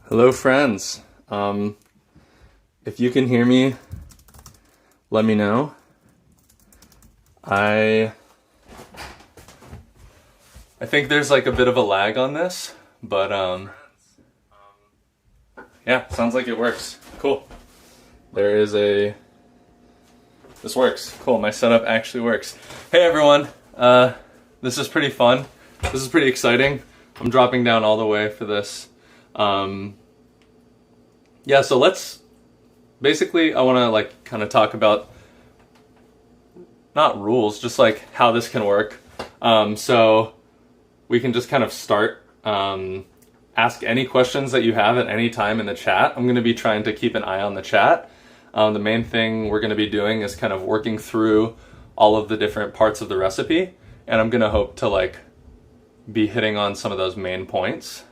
Hello, friends. If you can hear me, let me know. I think there's like a bit of a lag on this, but yeah, sounds like it works. Cool. This works. Cool. My setup actually works. Hey everyone. This is pretty fun. This is pretty exciting. I'm dropping down all the way for this. Yeah, so I want to like kind of talk about not rules, just like how this can work. So we can just kind of start, ask any questions that you have at any time in the chat. I'm going to be trying to keep an eye on the chat. The main thing we're going to be doing is kind of working through all of the different parts of the recipe, and I'm going to hope to like be hitting on some of those main points.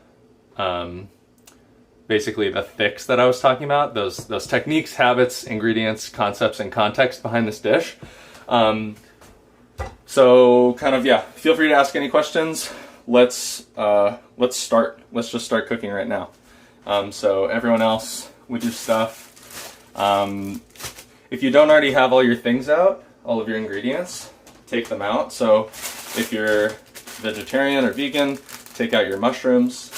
Basically the thicks that I was talking about, those techniques, habits, ingredients, concepts, and context behind this dish. So kind of, yeah, feel free to ask any questions. Let's start. Let's just start cooking right now. So everyone else with your stuff, if you don't already have all your things out, all of your ingredients, take them out. So if you're vegetarian or vegan, take out your mushrooms.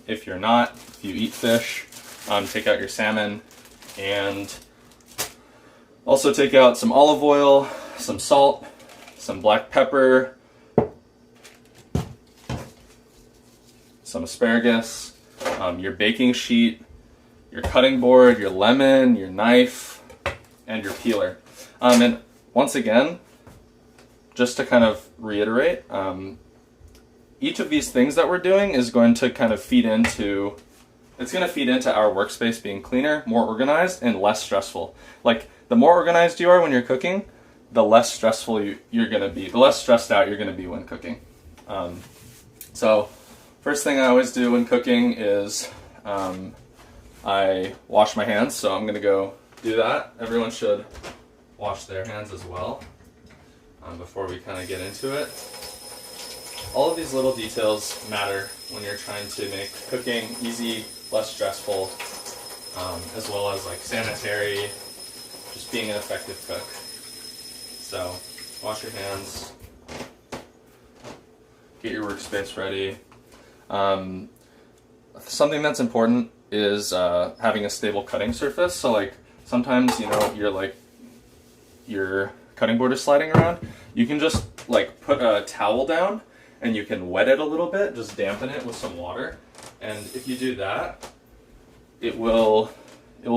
If you're not, if you eat fish, take out your salmon, and also take out some olive oil, some salt, some black pepper, some asparagus, your baking sheet, your cutting board, your lemon, your knife, and your peeler. And once again, just to kind of reiterate, each of these things that we're doing is going to kind of feed into our workspace being cleaner, more organized, and less stressful. Like, the more organized you are when you're cooking, the less stressful you're going to be, the less stressed out you're going to be when cooking. So first thing I always do when cooking is I wash my hands, so I'm going to go do that. Everyone should wash their hands as well before we kind of get into it. All of these little details matter when you're trying to make cooking easy, less stressful, as well as like sanitary, just being an effective cook. So wash your hands, get your workspace ready. Something that's important is having a stable cutting surface. So like sometimes, your cutting board is sliding around. You can just like put a towel down and you can wet it a little bit, just dampen it with some water. And if you do that, it will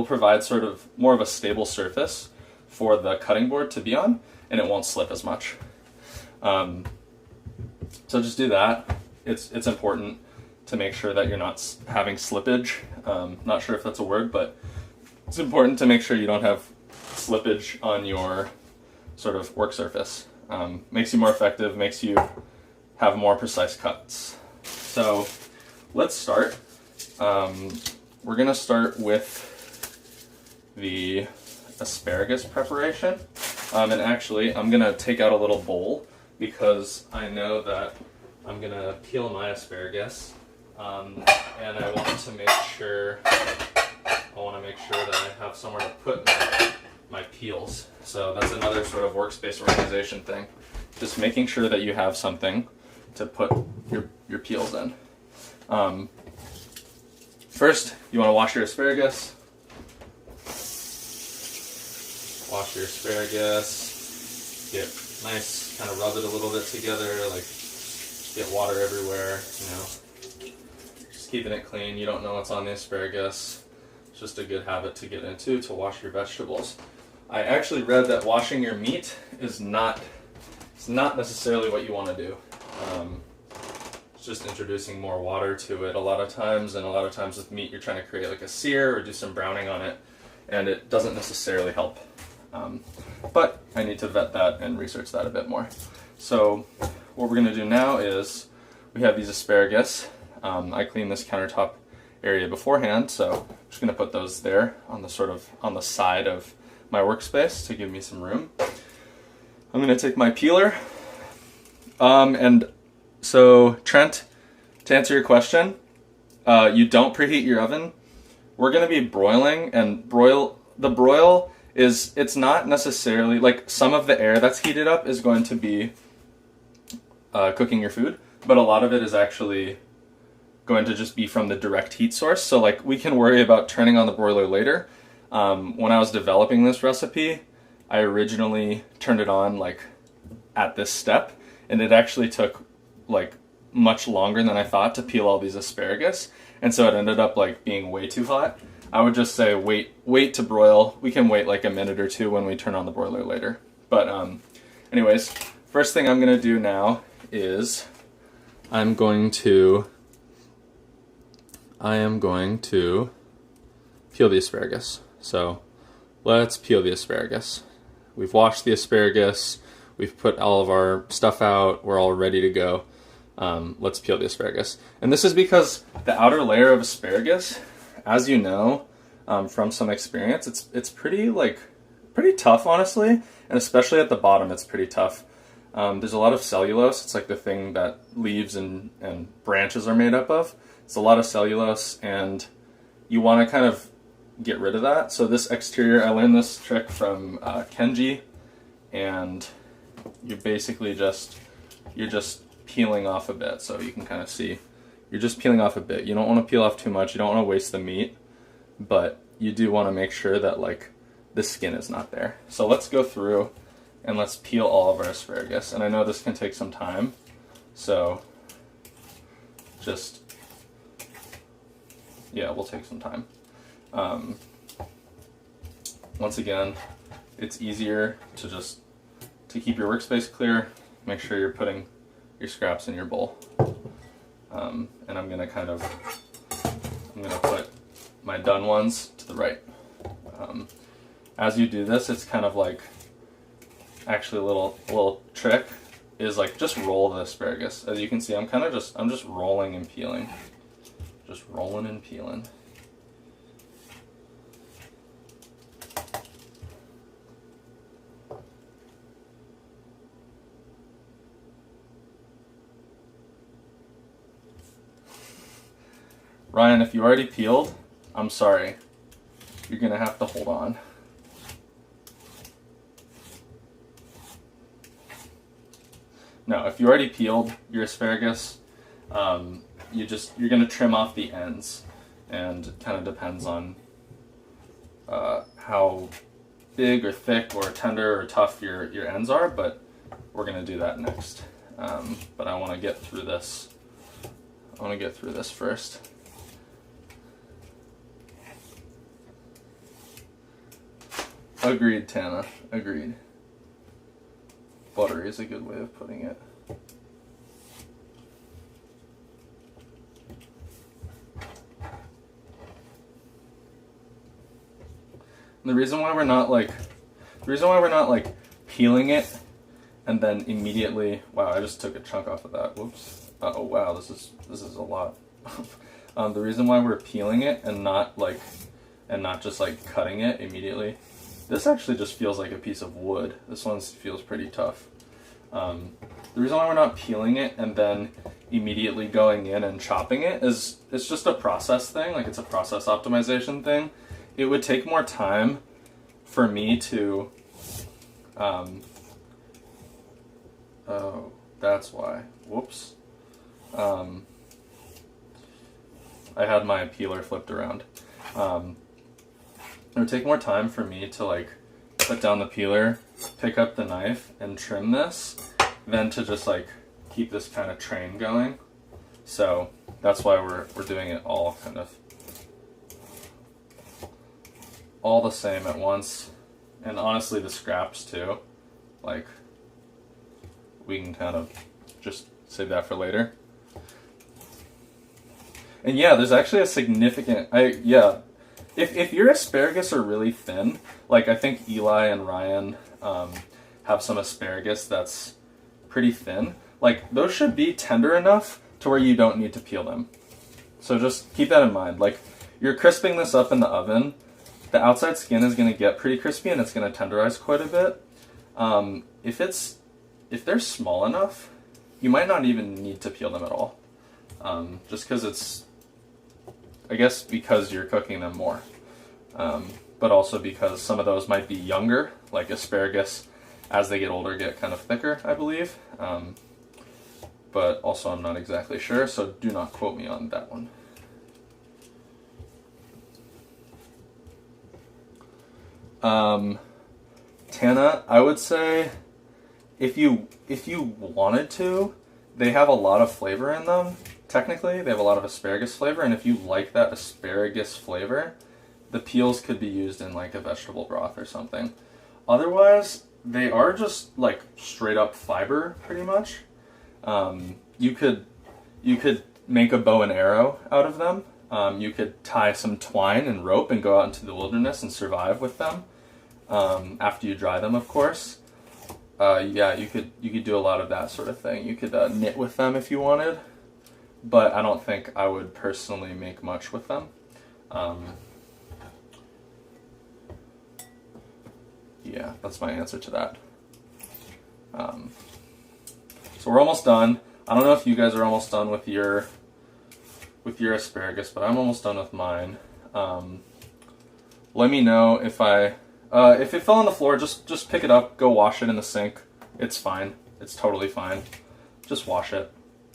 provide sort of more of a stable surface for the cutting board to be on, and it won't slip as much. So just do that. It's important to make sure that you're not having slippage. Not sure if that's a word, but it's important to make sure you don't have slippage on your sort of work surface. Makes you more effective, makes you have more precise cuts. So let's start. We're gonna start with the asparagus preparation. And actually, I'm gonna take out a little bowl because I know that I'm gonna peel my asparagus, and I want to make sure that I have somewhere to put my peels. So that's another sort of workspace organization thing. Just making sure that you have something to put your peels in. First, you want to wash your asparagus. Wash your asparagus. Get nice, kind of rub it a little bit together, like get water everywhere, Just keeping it clean. You don't know what's on the asparagus. It's just a good habit to get into, to wash your vegetables. I actually read that washing your meat is not necessarily what you want to do. It's just introducing more water to it a lot of times, and a lot of times with meat you're trying to create like a sear or do some browning on it, and it doesn't necessarily help. But I need to vet that and research that a bit more. So what we're going to do now is we have these asparagus. I cleaned this countertop area beforehand, so I'm just going to put those there on the side of my workspace to give me some room. I'm going to take my peeler, and so Trent, to answer your question, You don't preheat your oven. We're going to be broiling, and the broil is, it's not necessarily, like, some of the air that's heated up is going to be cooking your food, but a lot of it is actually going to just be from the direct heat source. So like, we can worry about turning on the broiler later. When I was developing this recipe, I originally turned it on like at this step, and it actually took like much longer than I thought to peel all these asparagus, and so it ended up like being way too hot. I would just say wait to broil. We can wait like a minute or two when we turn on the broiler later. But anyways, first thing I'm gonna do now is I am going to peel the asparagus. So let's peel the asparagus. We've washed the asparagus. We've put all of our stuff out. We're all ready to go. Let's peel the asparagus. And this is because the outer layer of asparagus, as you know from some experience, it's pretty tough, honestly, and especially at the bottom, it's pretty tough. There's a lot of cellulose. It's like the thing that leaves and branches are made up of. It's a lot of cellulose, and you want to kind of get rid of that. So this exterior, I learned this trick from Kenji, and you're basically you're just peeling off a bit. So you can kind of see, you're just peeling off a bit. You don't want to peel off too much. You don't want to waste the meat, but you do want to make sure that like the skin is not there. So let's go through and let's peel all of our asparagus. And I know this can take some time, so we'll take some time. Once again, it's easier to keep your workspace clear. Make sure you're putting your scraps in your bowl. And I'm gonna put my done ones to the right. As you do this, it's kind of like, actually a little trick is like, just roll the asparagus. As you can see, I'm just rolling and peeling. Just rolling and peeling. Ryan, if you already peeled, I'm sorry. You're gonna have to hold on. No, if you already peeled your asparagus, you're gonna trim off the ends, and it kind of depends on how big or thick or tender or tough your ends are, but we're gonna do that next. But I want to get through this. I want to get through this first. Agreed, Tana. Agreed. Buttery is a good way of putting it. And the reason why we're not like peeling it and then immediately, wow, I just took a chunk off of that. Whoops. Oh wow, this is a lot. The reason why we're peeling it and not just like cutting it immediately. This actually just feels like a piece of wood. This one feels pretty tough. The reason why we're not peeling it and then immediately going in and chopping it is it's just a process thing. Like, it's a process optimization thing. It would take more time for me to, oh, that's why. Whoops. I had my peeler flipped around. It would take more time for me to like put down the peeler, pick up the knife, and trim this than to just like keep this kind of train going. So that's why we're doing it all kind of all the same at once. And honestly, the scraps too. Like, we can kind of just save that for later. And yeah, there's actually a significant, if your asparagus are really thin, like I think Eli and Ryan have some asparagus that's pretty thin, like those should be tender enough to where you don't need to peel them. So just keep that in mind. Like, you're crisping this up in the oven, the outside skin is going to get pretty crispy and it's going to tenderize quite a bit. If they're small enough, you might not even need to peel them at all. Just because I guess because you're cooking them more. But also because some of those might be younger, like asparagus, as they get older, get kind of thicker, I believe. But also I'm not exactly sure, so do not quote me on that one. Tana, I would say if you wanted to, they have a lot of flavor in them. Technically, they have a lot of asparagus flavor, and if you like that asparagus flavor, the peels could be used in like a vegetable broth or something. Otherwise, they are just like straight up fiber, pretty much. You could make a bow and arrow out of them. You could tie some twine and rope and go out into the wilderness and survive with them. After you dry them, of course. Yeah, you could do a lot of that sort of thing. You could knit with them if you wanted, but I don't think I would personally make much with them. Yeah, that's my answer to that. So we're almost done. I don't know if you guys are almost done with your asparagus, but I'm almost done with mine. Let me know if if it fell on the floor, just pick it up, go wash it in the sink. It's fine. It's totally fine. Just wash it,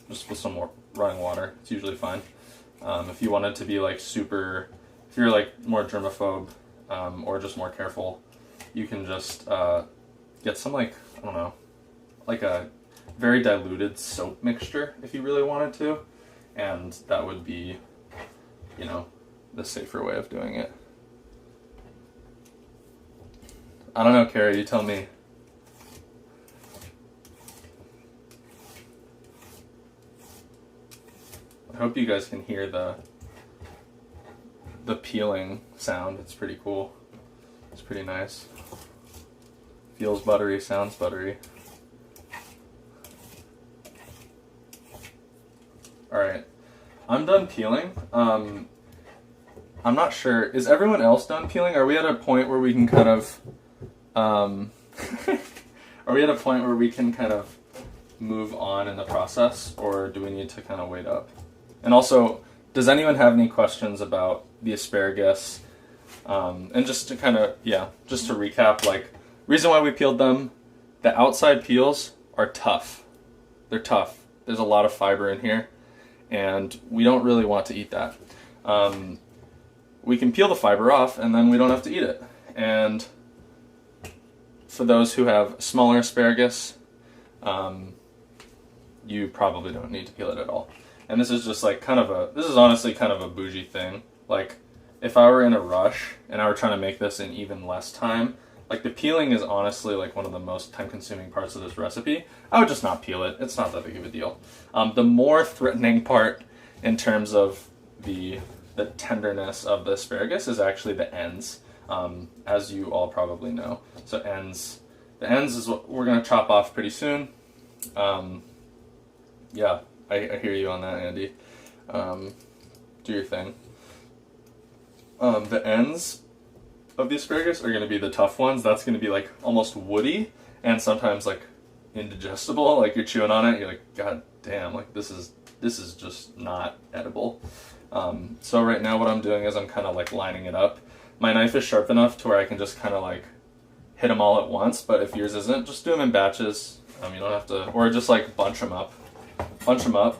just with some more running water. It's usually fine. If you wanted to be like if you're like more germaphobe or just more careful, you can just get some like, I don't know, like a very diluted soap mixture if you really wanted to, and that would be, you know, the safer way of doing it. I don't know, Carrie, you tell me. I hope you guys can hear the peeling sound. It's pretty cool. It's pretty nice. Feels buttery, sounds buttery. Alright, I'm done peeling. I'm not sure. Is everyone else done peeling? Are we at a point where we can kind of are we at a point where we can kind of move on in the process, or do we need to kind of wait up? And also, does anyone have any questions about the asparagus? And just to kind of, just to recap, like, reason why we peeled them, the outside peels are tough. They're tough. There's a lot of fiber in here, and we don't really want to eat that. We can peel the fiber off, and then we don't have to eat it. And for those who have smaller asparagus, you probably don't need to peel it at all. And this is just like this is honestly kind of a bougie thing. Like, if I were in a rush and I were trying to make this in even less time, like, the peeling is honestly like one of the most time-consuming parts of this recipe. I would just not peel it. It's not that big of a deal. The more threatening part in terms of the tenderness of the asparagus is actually the ends, as you all probably know. So the ends is what we're going to chop off pretty soon. Yeah, I hear you on that, Andy. Do your thing. The ends of the asparagus are going to be the tough ones. That's going to be like almost woody and sometimes like indigestible. Like, you're chewing on it, you're like, God damn, like this is just not edible. So right now what I'm doing is I'm kind of like lining it up. My knife is sharp enough to where I can just kind of like hit them all at once, but if yours isn't, just do them in batches. You don't have to, or just like bunch them up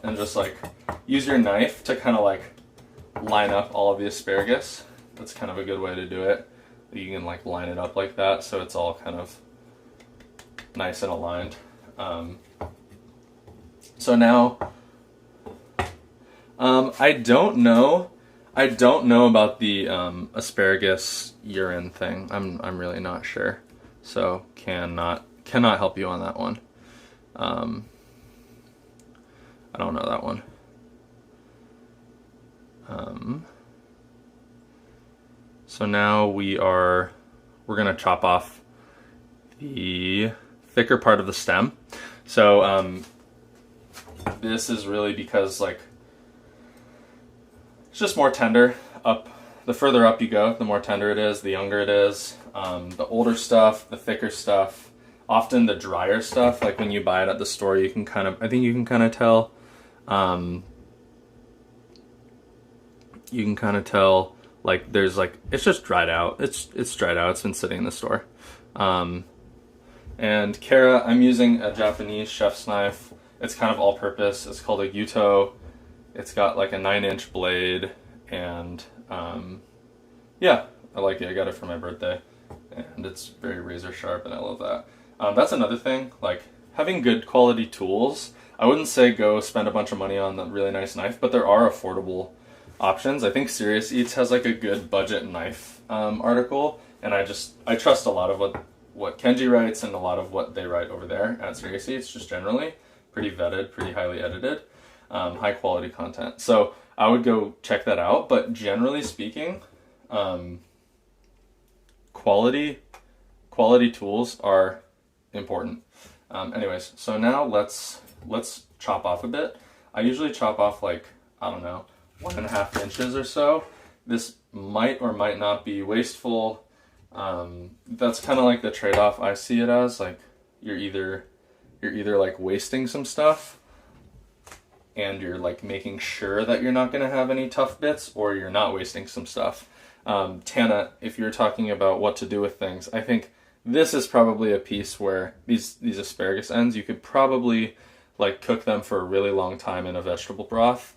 and just like use your knife to kind of like line up all of the asparagus. That's kind of a good way to do it. You can like line it up like that so it's all kind of nice and aligned. So now, I don't know about the asparagus urine thing. I'm really not sure, so cannot help you on that one. I don't know that one. So now we're gonna chop off the thicker part of the stem. So this is really because, like, it's just more tender. The further up you go, the more tender it is, the younger it is. The older stuff, the thicker stuff, often the drier stuff, like when you buy it at the store, I think you can kind of tell. You can kind of tell like there's like, it's just dried out. It's dried out. It's been sitting in the store. And Kara, I'm using a Japanese chef's knife. It's kind of all-purpose. It's called a Yuto. It's got like a 9-inch blade, and yeah, I like it. I got it for my birthday, and it's very razor sharp, and I love that. That's another thing, like having good quality tools. I wouldn't say go spend a bunch of money on a really nice knife, but there are affordable options. I think Serious Eats has like a good budget knife article, and I trust a lot of what Kenji writes and a lot of what they write over there at Serious Eats, just generally. Pretty vetted, pretty highly edited, high quality content. So I would go check that out, but generally speaking, quality tools are important. Anyways, so now let's chop off a bit. I usually chop off like, I don't know, 1.5 inches or so. This might or might not be wasteful. That's kind of like the trade-off I see it as. Like you're either like wasting some stuff and you're like making sure that you're not going to have any tough bits, or you're not wasting some stuff. Tana, if you're talking about what to do with things, I think this is probably a piece where these asparagus ends, you could probably like cook them for a really long time in a vegetable broth.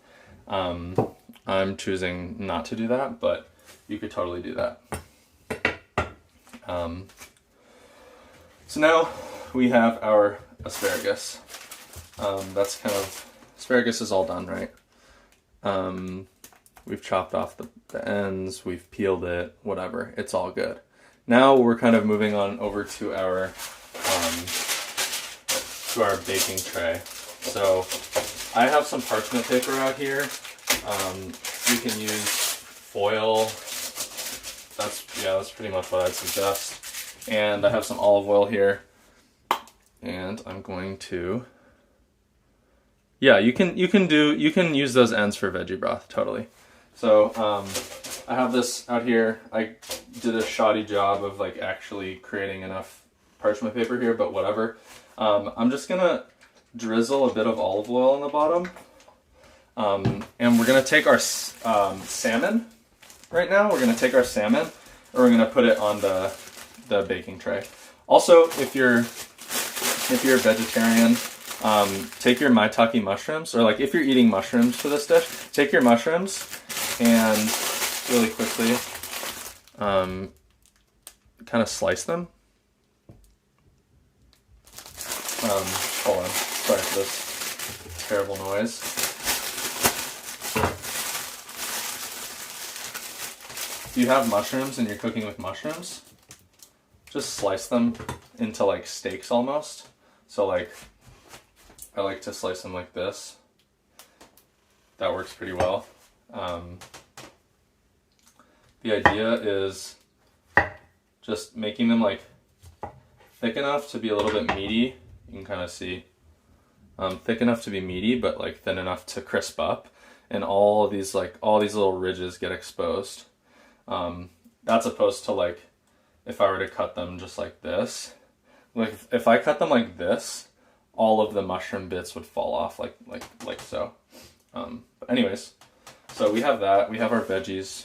I'm choosing not to do that, but you could totally do that. So now we have our asparagus. That's kind of, asparagus is all done, right? We've chopped off the ends, we've peeled it, whatever, it's all good. Now we're kind of moving on over to our baking tray. So I have some parchment paper out here. You can use foil. That's pretty much what I'd suggest. And I have some olive oil here. And I'm going to, yeah, you can use those ends for veggie broth, totally. So I have this out here. I did a shoddy job of like actually creating enough parchment paper here, but whatever. I'm just gonna drizzle a bit of olive oil on the bottom. And we're gonna take our salmon right now. We're gonna take our salmon, and we're gonna put it on the baking tray. Also, if you're a vegetarian, take your maitake mushrooms, or like if you're eating mushrooms for this dish, take your mushrooms and really quickly kind of slice them. Hold on, sorry for this terrible noise. If you have mushrooms and you're cooking with mushrooms, just slice them into like steaks almost. So like, I like to slice them like this. That works pretty well. The idea is just making them like thick enough to be a little bit meaty. You can kind of see thick enough to be meaty, but like thin enough to crisp up, and all these little ridges get exposed. That's opposed to like if I were to cut them just like this. Like if I cut them like this, all of the mushroom bits would fall off like so. But anyways, so we have that. We have our veggies.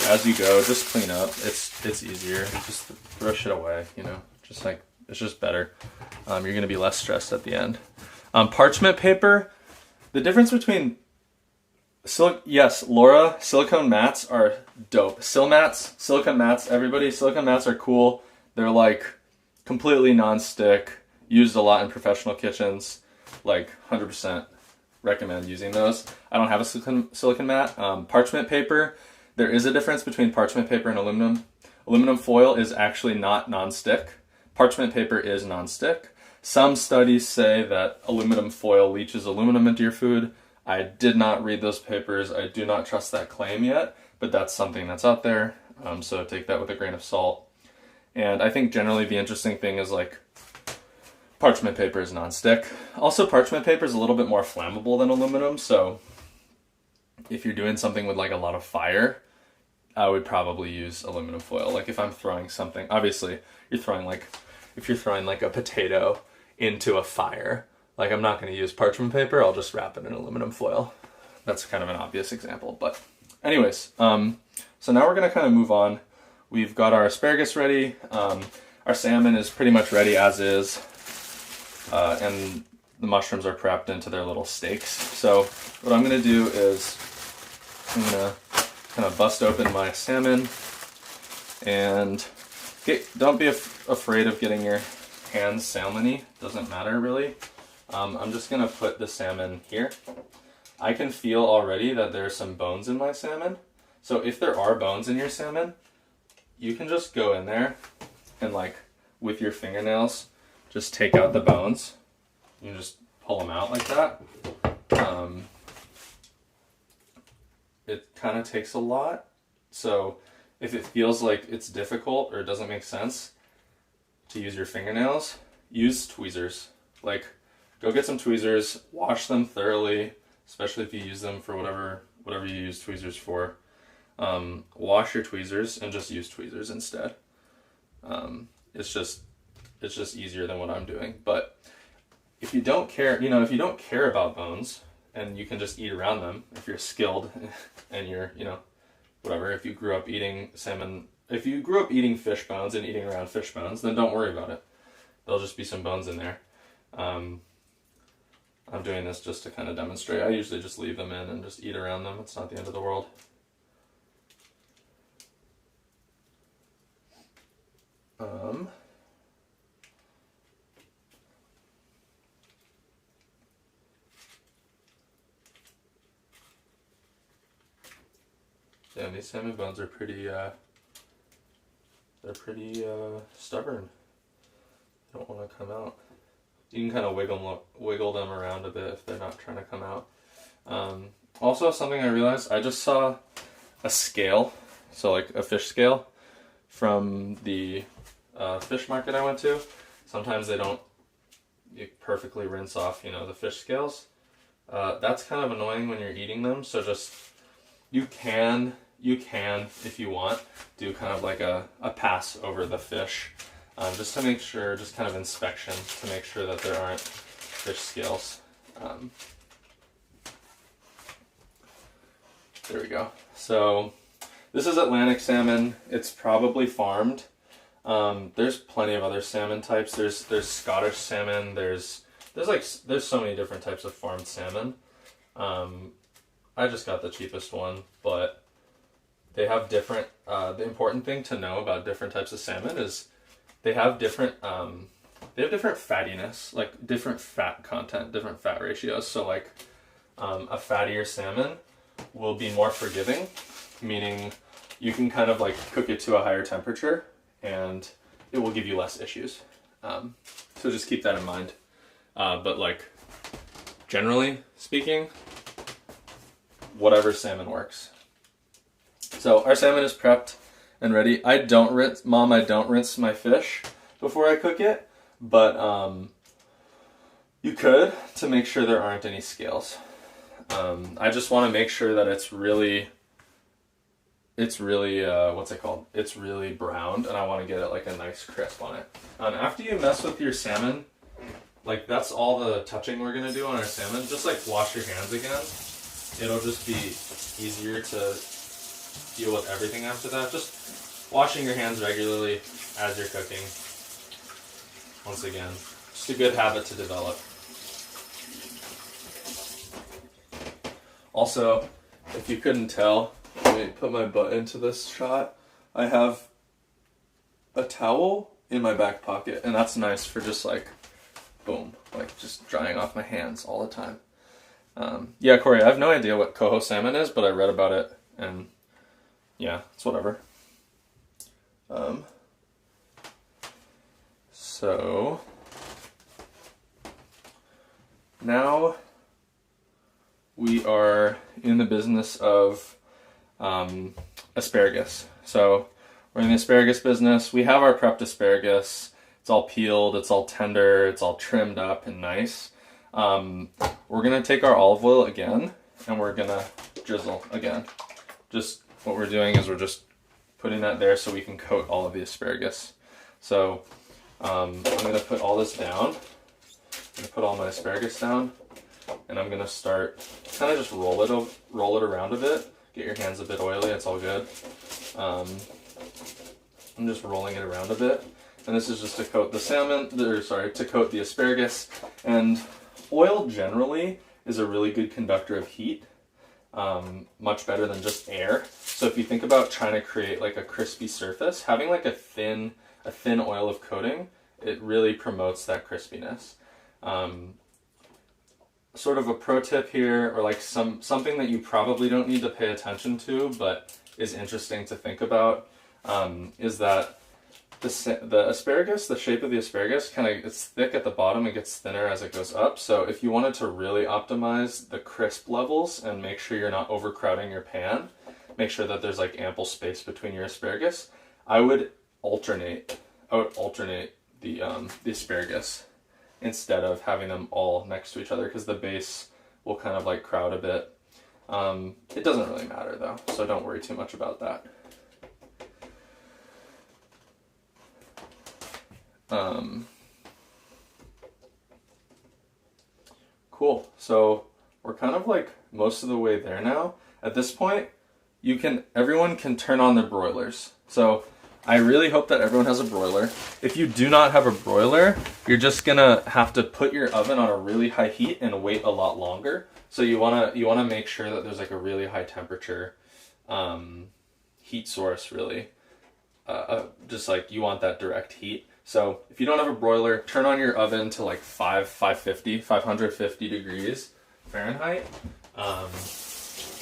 As you go, just clean up. It's easier. Just throw shit away, you know. Just like, it's just better. You're gonna be less stressed at the end. Parchment paper. The difference between Laura, silicone mats are dope. Silicone mats, everybody, silicone mats are cool. They're like completely non-stick, used a lot in professional kitchens, like 100% recommend using those. I don't have a silicone mat. Parchment paper, there is a difference between parchment paper and aluminum. Aluminum foil is actually not non-stick. Parchment paper is non-stick. Some studies say that aluminum foil leaches aluminum into your food. I did not read those papers. I do not trust that claim yet, but that's something that's out there. So take that with a grain of salt. And I think generally the interesting thing is like parchment paper is non-stick. Also, parchment paper is a little bit more flammable than aluminum. So if you're doing something with like a lot of fire, I would probably use aluminum foil. Like if I'm throwing something, obviously you're throwing like, if you're throwing like a potato into a fire, like I'm not going to use parchment paper. I'll just wrap it in aluminum foil. that's kind of an obvious example. But anyways, so now we're gonna kind of move on. We've got our asparagus ready. Our salmon is pretty much ready as is, and the mushrooms are prepped into their little steaks. So what I'm gonna do is I'm gonna kind of bust open my salmon, and don't be afraid of getting your hands salmony. Doesn't matter really. I'm just gonna put the salmon here. I can feel already that there's some bones in my salmon. So if there are bones in your salmon, you can just go in there and like with your fingernails, just take out the bones. You can just pull them out like that. It kind of takes a lot. So if it feels like it's difficult or it doesn't make sense to use your fingernails, use tweezers. Like, go get some tweezers, wash them thoroughly, especially if you use them for whatever you use tweezers for. Wash your tweezers and just use tweezers instead. It's just easier than what I'm doing. But if you don't care, if you don't care about bones and you can just eat around them, if you're skilled and you're, whatever, if you grew up eating salmon, if you grew up eating fish bones and eating around fish bones, then don't worry about it. There'll just be some bones in there. I'm doing this just to kind of demonstrate. I usually just leave them in and just eat around them. It's not the end of the world. Yeah, these salmon bones are pretty, stubborn. They don't want to come out. You can kind of wiggle them around a bit if they're not trying to come out. Also, something I realized, I just saw a scale, so like a fish scale, from the fish market I went to. Sometimes they don't perfectly rinse off, the fish scales. That's kind of annoying when you're eating them, so just, you can, if you want, do kind of like a pass over the fish. Just to make sure, just kind of inspection to make sure that there aren't fish scales. There we go. So this is Atlantic salmon. It's probably farmed. There's plenty of other salmon types. There's Scottish salmon. There's so many different types of farmed salmon. I just got the cheapest one, but they have different. The important thing to know about different types of salmon is they have different fattiness, like different fat content, different fat ratios. So like a fattier salmon will be more forgiving, meaning you can kind of like cook it to a higher temperature and it will give you less issues. So just keep that in mind. But like generally speaking, whatever salmon works. So our salmon is prepped and ready. I don't rinse my fish before I cook it, but you could, to make sure there aren't any scales. I just want to make sure that it's really what's it called? It's really browned, and I want to get it like a nice crisp on it. After you mess with your salmon, like that's all the touching we're gonna do on our salmon. Just like wash your hands again. It'll just be easier to deal with everything after that. Just washing your hands regularly as you're cooking. Once again, just a good habit to develop. Also, if you couldn't tell, let me put my butt into this shot. I have a towel in my back pocket, and that's nice for just like, boom, like just drying off my hands all the time. Yeah, Corey, I have no idea what coho salmon is, but I read about it, and yeah, it's whatever. So now we are in the business of asparagus. So we're in the asparagus business. We have our prepped asparagus. It's all peeled, it's all tender, it's all trimmed up and nice. We're gonna take our olive oil again and we're gonna drizzle again. Just what we're doing is we're just putting that there so we can coat all of the asparagus. So I'm gonna put all this down. I'm gonna put all my asparagus down and I'm gonna start kind of just roll it around a bit. Get your hands a bit oily, it's all good. I'm just rolling it around a bit. And this is just to coat the to coat the asparagus. And oil generally is a really good conductor of heat, much better than just air. So if you think about trying to create like a crispy surface, having like a thin oil of coating, it really promotes that crispiness. Sort of a pro tip here, or like something that you probably don't need to pay attention to, but is interesting to think about, is that the asparagus, the shape of the asparagus, it's thick at the bottom and gets thinner as it goes up. So if you wanted to really optimize the crisp levels and make sure you're not overcrowding your pan, make sure that there's like ample space between your asparagus, I would alternate the asparagus instead of having them all next to each other, because the base will kind of like crowd a bit. It doesn't really matter though, so don't worry too much about that. Cool. So we're kind of like most of the way there now. At this point, everyone can turn on their broilers. So I really hope that everyone has a broiler. If you do not have a broiler, you're just gonna have to put your oven on a really high heat and wait a lot longer. So you wanna make sure that there's like a really high temperature heat source, really. Just like you want that direct heat. So if you don't have a broiler, turn on your oven to like 550 degrees Fahrenheit. I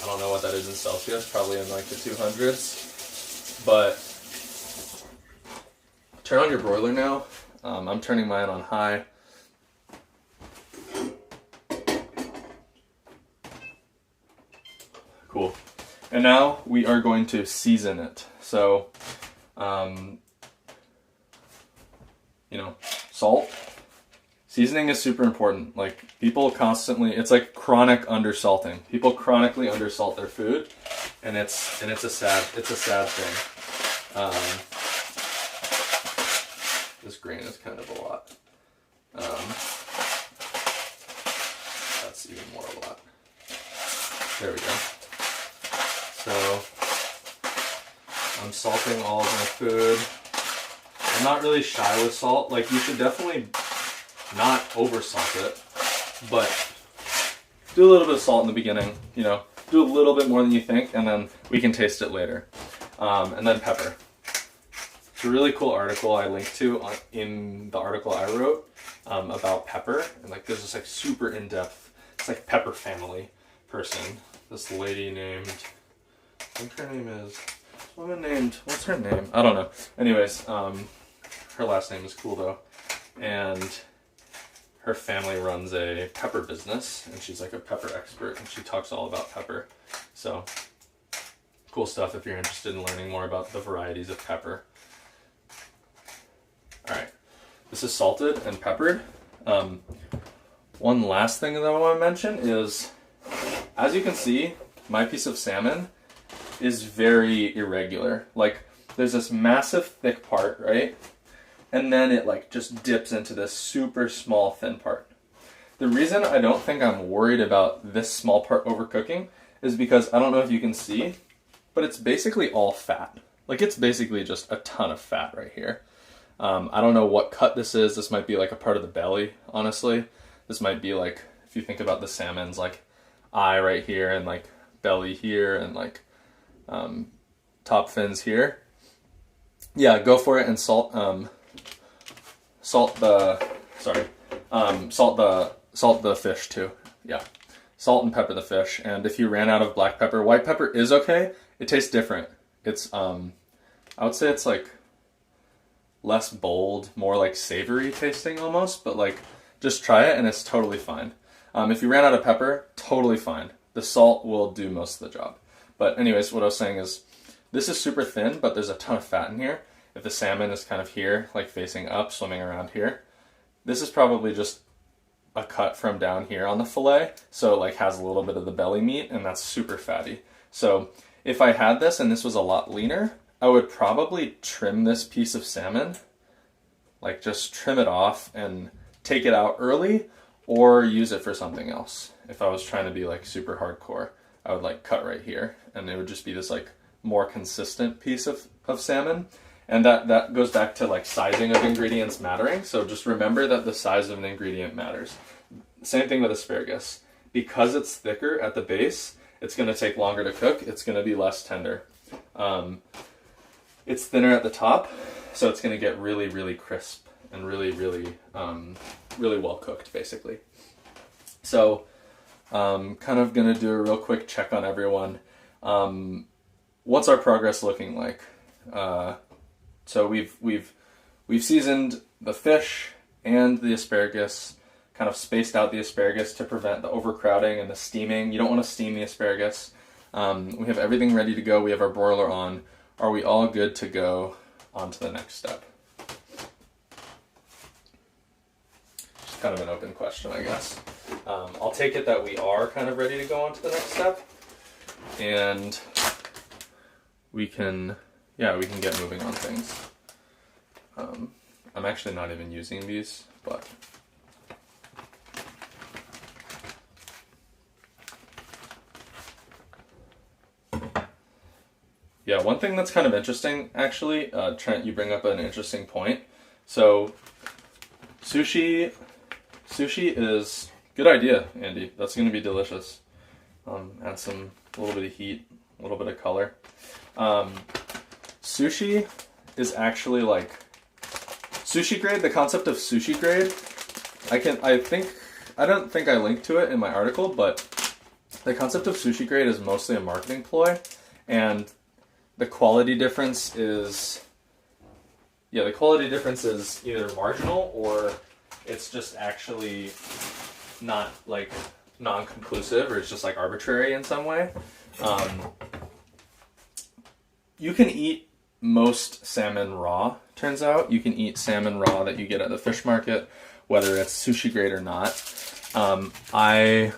don't know what that is in Celsius, probably in like the 200s. But turn on your broiler now. I'm turning mine on high. Cool. And now we are going to season it. So, salt. Seasoning is super important. Like people constantly, it's like chronic undersalting. People chronically undersalt their food, and it's a sad thing. This grain is kind of a lot. That's even more a lot. There we go. So I'm salting all of my food. I'm not really shy with salt. Like you should definitely not over salt it, but do a little bit of salt in the beginning, do a little bit more than you think, and then we can taste it later. And then pepper. It's a really cool article I linked to in the article I wrote about pepper, and like there's this like super in-depth, it's like pepper family person. This lady named, I think her name is, what's her name? I don't know. Anyways, her last name is cool though, and her family runs a pepper business, and she's like a pepper expert, and she talks all about pepper. So cool stuff if you're interested in learning more about the varieties of pepper. All right, this is salted and peppered. One last thing that I want to mention is, as you can see, my piece of salmon is very irregular. Like there's this massive thick part, right? And then it like just dips into this super small thin part. The reason I don't think I'm worried about this small part overcooking is because I don't know if you can see, but it's basically all fat. Like it's basically just a ton of fat right here. I don't know what cut this is. This might be like a part of the belly, honestly. This might be like, if you think about the salmon's like eye right here and like belly here and like top fins here. Yeah, go for it and salt the fish too. Yeah. Salt and pepper the fish. And if you ran out of black pepper, white pepper is okay. It tastes different. It's I would say it's like less bold, more like savory tasting almost, but like just try it and it's totally fine. If you ran out of pepper, totally fine. The salt will do most of the job. But anyways, what I was saying is this is super thin, but there's a ton of fat in here. If the salmon is kind of here, like facing up, swimming around here, this is probably just a cut from down here on the fillet. So it like has a little bit of the belly meat, and that's super fatty. So if I had this and this was a lot leaner, I would probably trim this piece of salmon, like just trim it off and take it out early, or use it for something else. if I was trying to be like super hardcore, I would like cut right here, and it would just be this like more consistent piece of salmon. And that goes back to like sizing of ingredients mattering. So just remember that the size of an ingredient matters. Same thing with asparagus. Because it's thicker at the base, it's going to take longer to cook. It's going to be less tender. It's thinner at the top, so it's going to get really, really crisp and really, really, really well cooked, basically. So, kind of going to do a real quick check on everyone. What's our progress looking like? So we've seasoned the fish and the asparagus, kind of spaced out the asparagus to prevent the overcrowding and the steaming. You don't want to steam the asparagus. We have everything ready to go. We have our broiler on. Are we all good to go on to the next step? Just kind of an open question, I guess. I'll take it that we are kind of ready to go on to the next step. And we can get moving on things. I'm actually not even using these, but yeah, one thing that's kind of interesting, actually, Trent, you bring up an interesting point. So sushi is good idea, Andy. That's going to be delicious. Add a little bit of heat, a little bit of color. Sushi is actually like sushi grade. The concept of sushi grade, I don't think I linked to it in my article, but the concept of sushi grade is mostly a marketing ploy, and the quality difference is either marginal or it's just actually not like non-conclusive, or it's just like arbitrary in some way. You can eat most salmon raw, turns out. You can eat salmon raw that you get at the fish market, whether it's sushi grade or not. I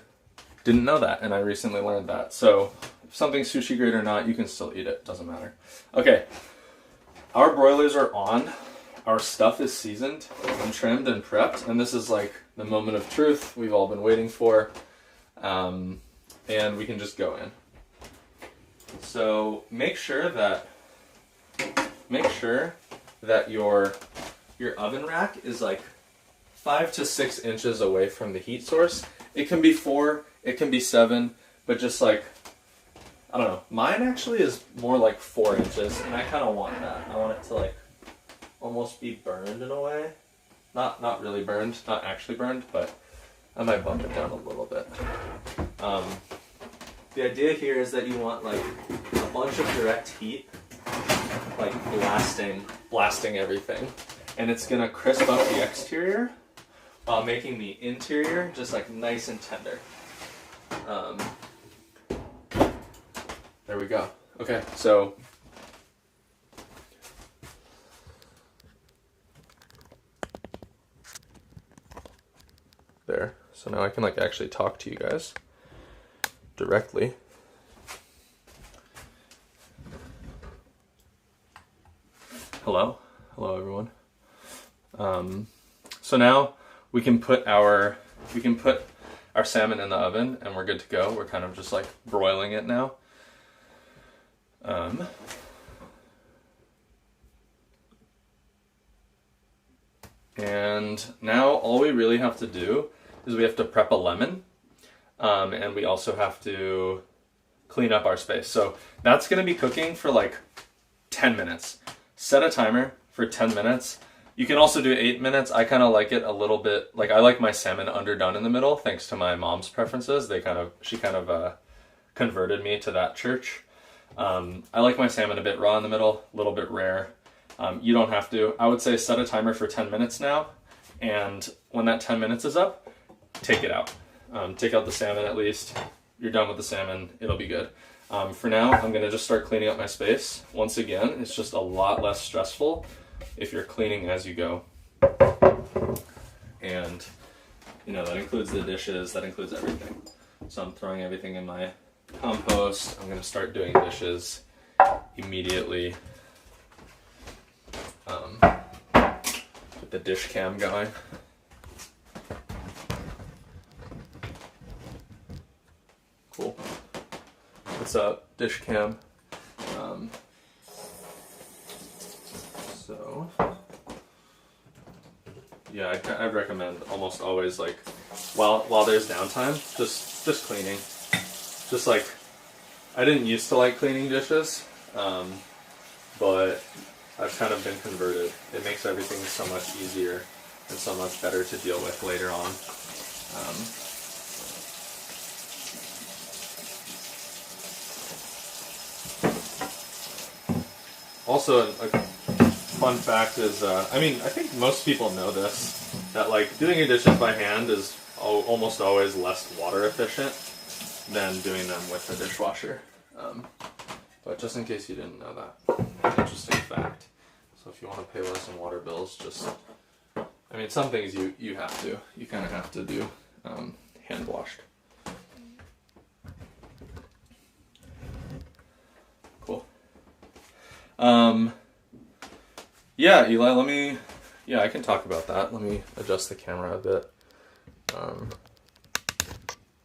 didn't know that, and I recently learned that. So if something's sushi grade or not, you can still eat it. Doesn't matter. Okay, our broilers are on. Our stuff is seasoned and trimmed and prepped, and this is like the moment of truth we've all been waiting for. And we can just go in. So make sure that your oven rack is like 5 to 6 inches away from the heat source. It can be 4, it can be 7, but just like, I don't know. Mine actually is more like 4 inches, and I kind of want that. I want it to like almost be burned in a way. Not really burned, not actually burned, but I might bump it down a little bit. The idea here is that you want like a bunch of direct heat, like blasting everything, and it's gonna crisp up the exterior while making the interior just like nice and tender. There we go. Okay, so there. So now I can like actually talk to you guys directly. Hello everyone. So now we can put our salmon in the oven, and we're good to go. We're kind of just like broiling it now. And now all we really have to do is we have to prep a lemon, and we also have to clean up our space. So that's going to be cooking for like 10 minutes. Set a timer for 10 minutes. You can also do 8 minutes. I kind of like it a little bit, like I like my salmon underdone in the middle, thanks to my mom's preferences. She kind of converted me to that church. I like my salmon a bit raw in the middle, a little bit rare. You don't have to. I would say set a timer for 10 minutes now, and when that 10 minutes is up, take it out. Take out the salmon at least. You're done with the salmon, it'll be good. For now, I'm going to just start cleaning up my space. Once again, it's just a lot less stressful if you're cleaning as you go. And, that includes the dishes, that includes everything. So I'm throwing everything in my compost. I'm going to start doing dishes immediately. Get the dish cam going. Cool. What's up, dish cam? So, yeah, I'd recommend almost always, like, while there's downtime, just cleaning. Just like, I didn't used to like cleaning dishes, but I've kind of been converted. It makes everything so much easier and so much better to deal with later on. Also, a fun fact is, I mean, I think most people know this, that like doing your dishes by hand is almost always less water efficient than doing them with a dishwasher. But just in case you didn't know that, interesting fact. So if you want to pay less in water bills, just, I mean, some things you kind of have to do hand washed. Cool. Yeah, Eli, I can talk about that. Let me adjust the camera a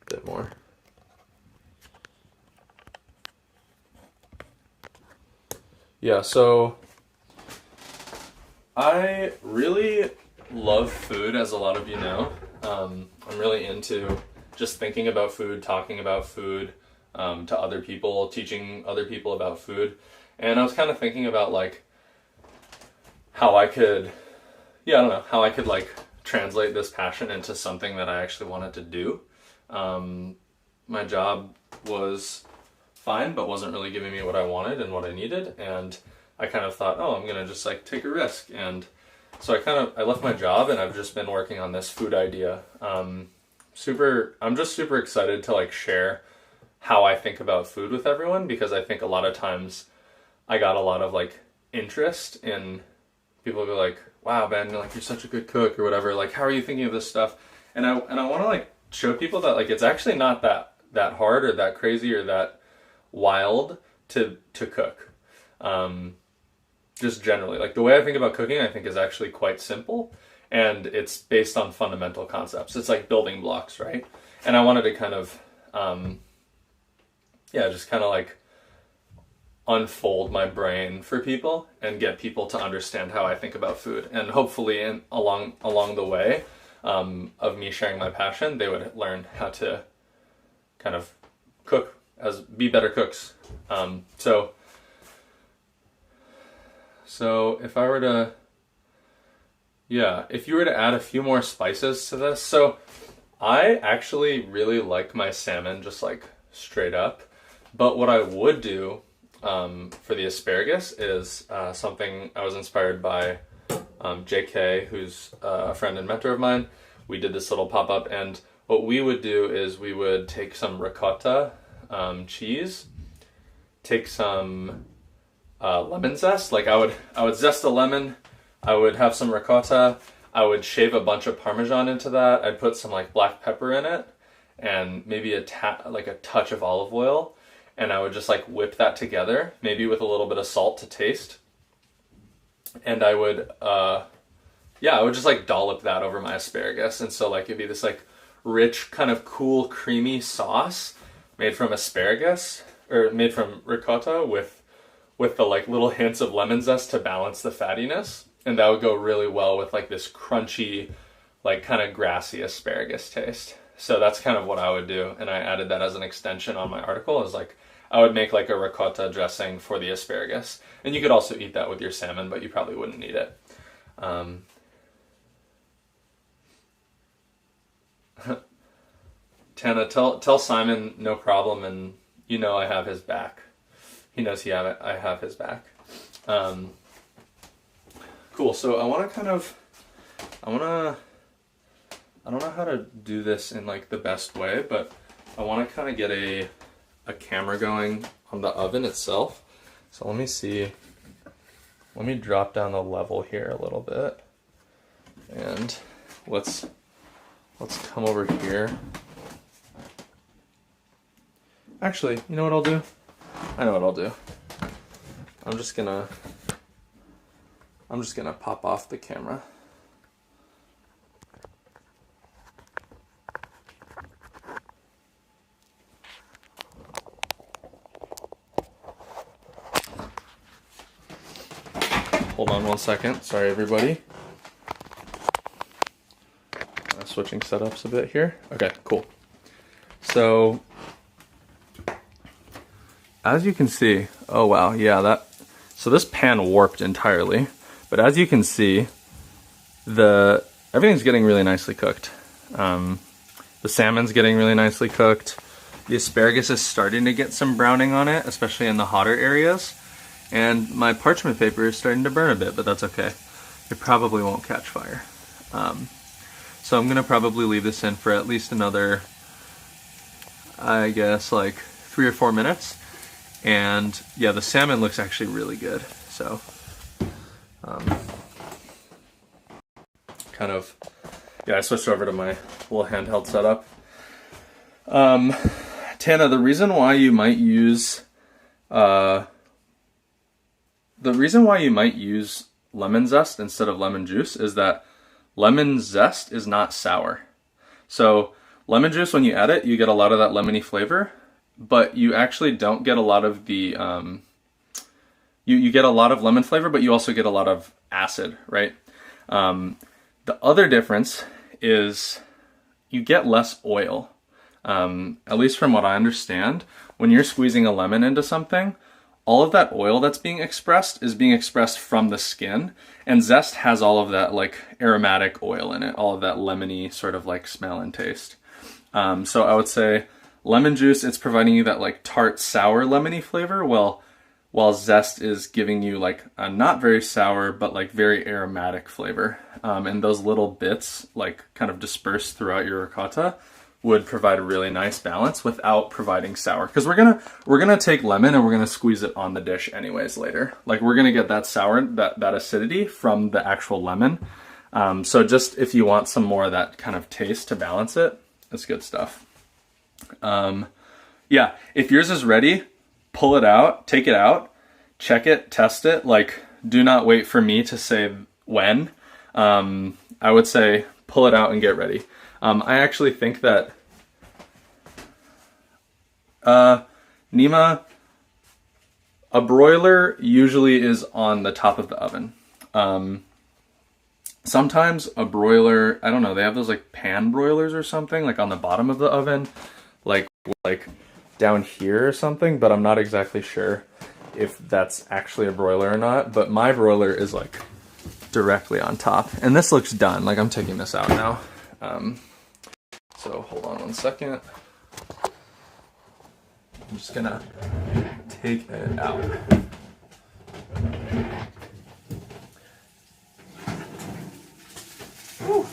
bit more. Yeah, so I really love food, as a lot of you know. I'm really into just thinking about food, talking about food to other people, teaching other people about food. And I was kind of thinking about like how I could like translate this passion into something that I actually wanted to do. My job was fine, but wasn't really giving me what I wanted and what I needed. And I kind of thought, I'm going to just like take a risk. And so I left my job and I've just been working on this food idea. I'm just super excited to like share how I think about food with everyone, because I think a lot of times I got a lot of like interest in people go like, wow, Ben, like you're such a good cook or whatever. Like, how are you thinking of this stuff? And I want to like show people that like it's actually not that hard or that crazy or that wild to cook. Just generally, like the way I think about cooking, I think is actually quite simple, and it's based on fundamental concepts. It's like building blocks, right? And I wanted to kind of, just kind of like unfold my brain for people and get people to understand how I think about food. And hopefully along the way of me sharing my passion, they would learn how to kind of be better cooks. So if you were to add a few more spices to this, so I actually really like my salmon just like straight up, but what I would do for the asparagus is something I was inspired by JK, who's a friend and mentor of mine. We did this little pop-up, and what we would do is we would take some ricotta cheese, take some lemon zest. Like I would zest a lemon, I would have some ricotta, I would shave a bunch of Parmesan into that, I'd put some like black pepper in it, and maybe a touch of olive oil, and I would just like whip that together, maybe with a little bit of salt to taste. And I would just like dollop that over my asparagus, and so like it'd be this like rich, kind of cool, creamy sauce made from asparagus, or made from ricotta with the like little hints of lemon zest to balance the fattiness. And that would go really well with like this crunchy, like kind of grassy asparagus taste. So that's kind of what I would do. And I added that as an extension on my article, is like I would make like a ricotta dressing for the asparagus. And you could also eat that with your salmon, but you probably wouldn't need it. Tana, tell Simon no problem, and you know I have his back. He knows I have his back. Cool, so I don't know how to do this in like the best way, but I want to kind of get a camera going on the oven itself. So let me drop down the level here a little bit, and let's come over here. Actually, you know what I'll do? I know what I'll do. I'm just gonna pop off the camera. hold on one second. Sorry, everybody. Switching setups a bit here. Okay, cool. So, as you can see, oh wow, yeah, so this pan warped entirely, but as you can see, everything's getting really nicely cooked. The salmon's getting really nicely cooked. The asparagus is starting to get some browning on it, especially in the hotter areas. And my parchment paper is starting to burn a bit, but that's okay. It probably won't catch fire. So I'm gonna probably leave this in for at least another, I guess, like 3 or 4 minutes. And yeah, the salmon looks actually really good. So, kind of, yeah, I switched over to my little handheld setup. Tana, the reason why you might use, lemon zest instead of lemon juice is that lemon zest is not sour. So lemon juice, when you add it, you get a lot of that lemony flavor, but you actually don't get a lot of the, you get a lot of lemon flavor, but you also get a lot of acid, right? The other difference is you get less oil. At least from what I understand, when you're squeezing a lemon into something, all of that oil that's being expressed is being expressed from the skin, and zest has all of that like aromatic oil in it, all of that lemony sort of like smell and taste. So I would say lemon juice, it's providing you that like tart, sour, lemony flavor, while zest is giving you like a not very sour, but like very aromatic flavor. And those little bits like kind of dispersed throughout your ricotta would provide a really nice balance without providing sour. Because we're gonna take lemon and we're gonna squeeze it on the dish anyways later. Like we're gonna get that sour, that acidity from the actual lemon. So just if you want some more of that kind of taste to balance it, it's good stuff. Yeah, if yours is ready, pull it out, take it out, check it, test it. Like, do not wait for me to say when. I would say pull it out and get ready. I actually think that Nima, a broiler usually is on the top of the oven. Sometimes a broiler, I don't know, they have those like pan broilers or something, like on the bottom of the oven, like down here or something, but I'm not exactly sure if that's actually a broiler or not. But my broiler is like directly on top, and this looks done. Like I'm taking this out now. So hold on one second. I'm just gonna take it out. Whew.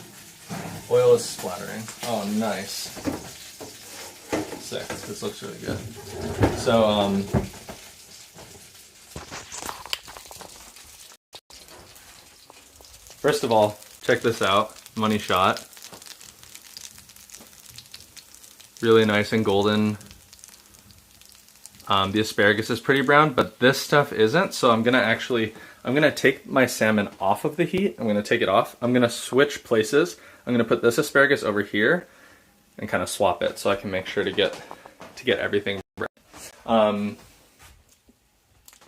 Oil is splattering. Oh, nice. Sick. This looks really good. So, first of all, check this out. Money shot. Really nice and golden. The asparagus is pretty brown, but this stuff isn't. So I'm gonna take my salmon off of the heat. I'm gonna take it off. I'm gonna switch places. I'm gonna put this asparagus over here and kind of swap it so I can make sure to get everything right.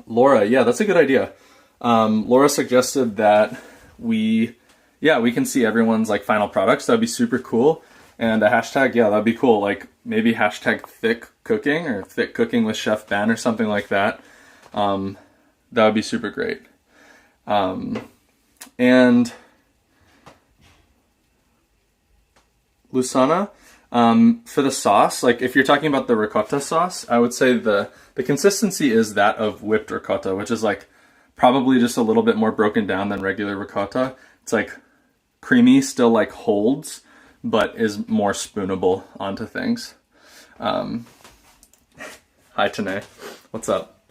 Laura, yeah, that's a good idea. Laura suggested that we can see everyone's like final products. That'd be super cool. And a hashtag, yeah, that'd be cool. Like maybe hashtag thick cooking or thick cooking with Chef Ben or something like that. That would be super great. And Lusana, for the sauce, like if you're talking about the ricotta sauce, I would say the consistency is that of whipped ricotta, which is like probably just a little bit more broken down than regular ricotta. It's like creamy, still like holds, but is more spoonable onto things. Hi Tanae, what's up?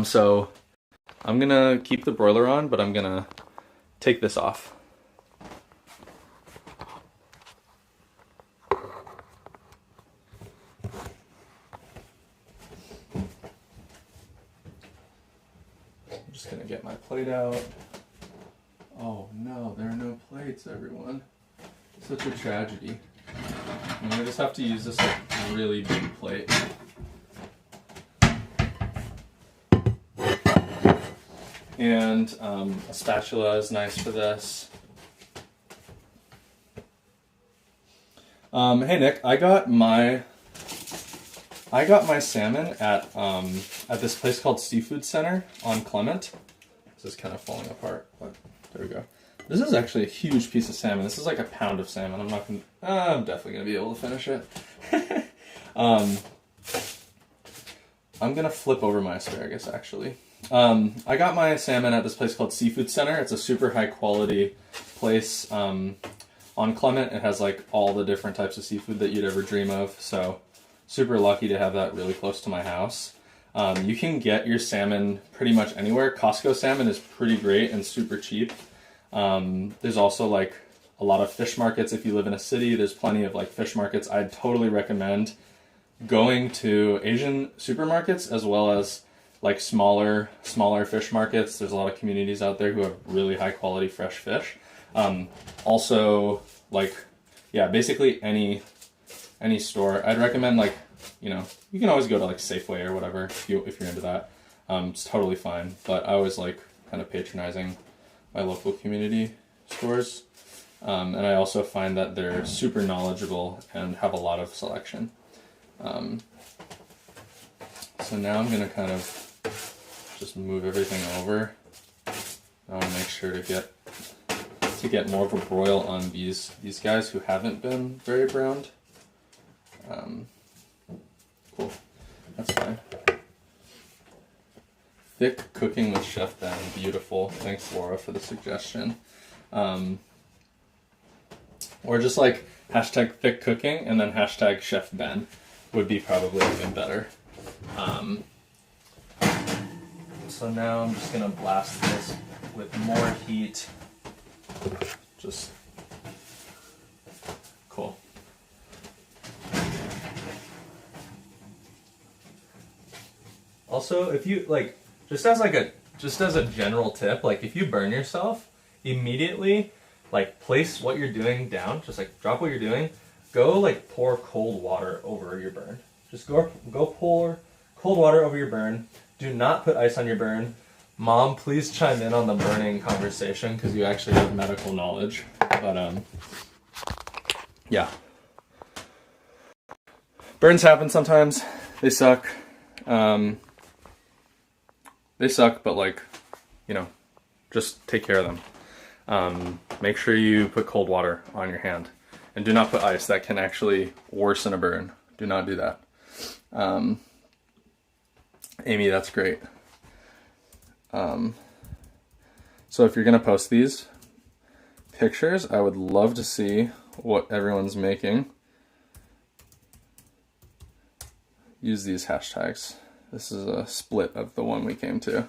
So I'm gonna keep the broiler on, but I'm gonna take this off. I'm just gonna get my plate out. Oh no, there are no plates, everyone. Such a tragedy. I'm gonna just have to use this like really big plate. And a spatula is nice for this. Hey Nick, I got my salmon at this place called Seafood Center on Clement. This is kind of falling apart, but there we go. This is actually a huge piece of salmon. This is like a pound of salmon. I'm definitely gonna be able to finish it. I'm gonna flip over my asparagus actually. I got my salmon at this place called Seafood Center. It's a super high quality place on Clement. It has like all the different types of seafood that you'd ever dream of. So super lucky to have that really close to my house. You can get your salmon pretty much anywhere. Costco salmon is pretty great and super cheap. There's also like a lot of fish markets. If you live in a city, there's plenty of like fish markets. I'd totally recommend going to Asian supermarkets as well as like smaller fish markets. There's a lot of communities out there who have really high quality fresh fish. Also like, yeah, basically any store. I'd recommend like, you know, you can always go to like Safeway or whatever if you're into that. It's totally fine. But I always like kind of patronizing my local community stores. And I also find that they're super knowledgeable and have a lot of selection. So now I'm gonna kind of just move everything over. I want to make sure to get more of a broil on these guys who haven't been very browned. Cool, that's fine. Thick cooking with Chef Ben, beautiful. Thanks Laura for the suggestion. Or just like hashtag thick cooking and then hashtag Chef Ben would be probably even better. So now I'm just gonna blast this with more heat. Just cool. Also, if you like, just as a general tip, like if you burn yourself, immediately like place what you're doing down, just like drop what you're doing, go like pour cold water over your burn. Just go pour cold water over your burn. Do not put ice on your burn. Mom, please chime in on the burning conversation because you actually have medical knowledge. But yeah. Burns happen sometimes. They suck. But like, you know, just take care of them. Make sure you put cold water on your hand. And do not put ice. That can actually worsen a burn. Do not do that. Amy, that's great. So if you're going to post these pictures, I would love to see what everyone's making. Use these hashtags. This is a split of the one we came to.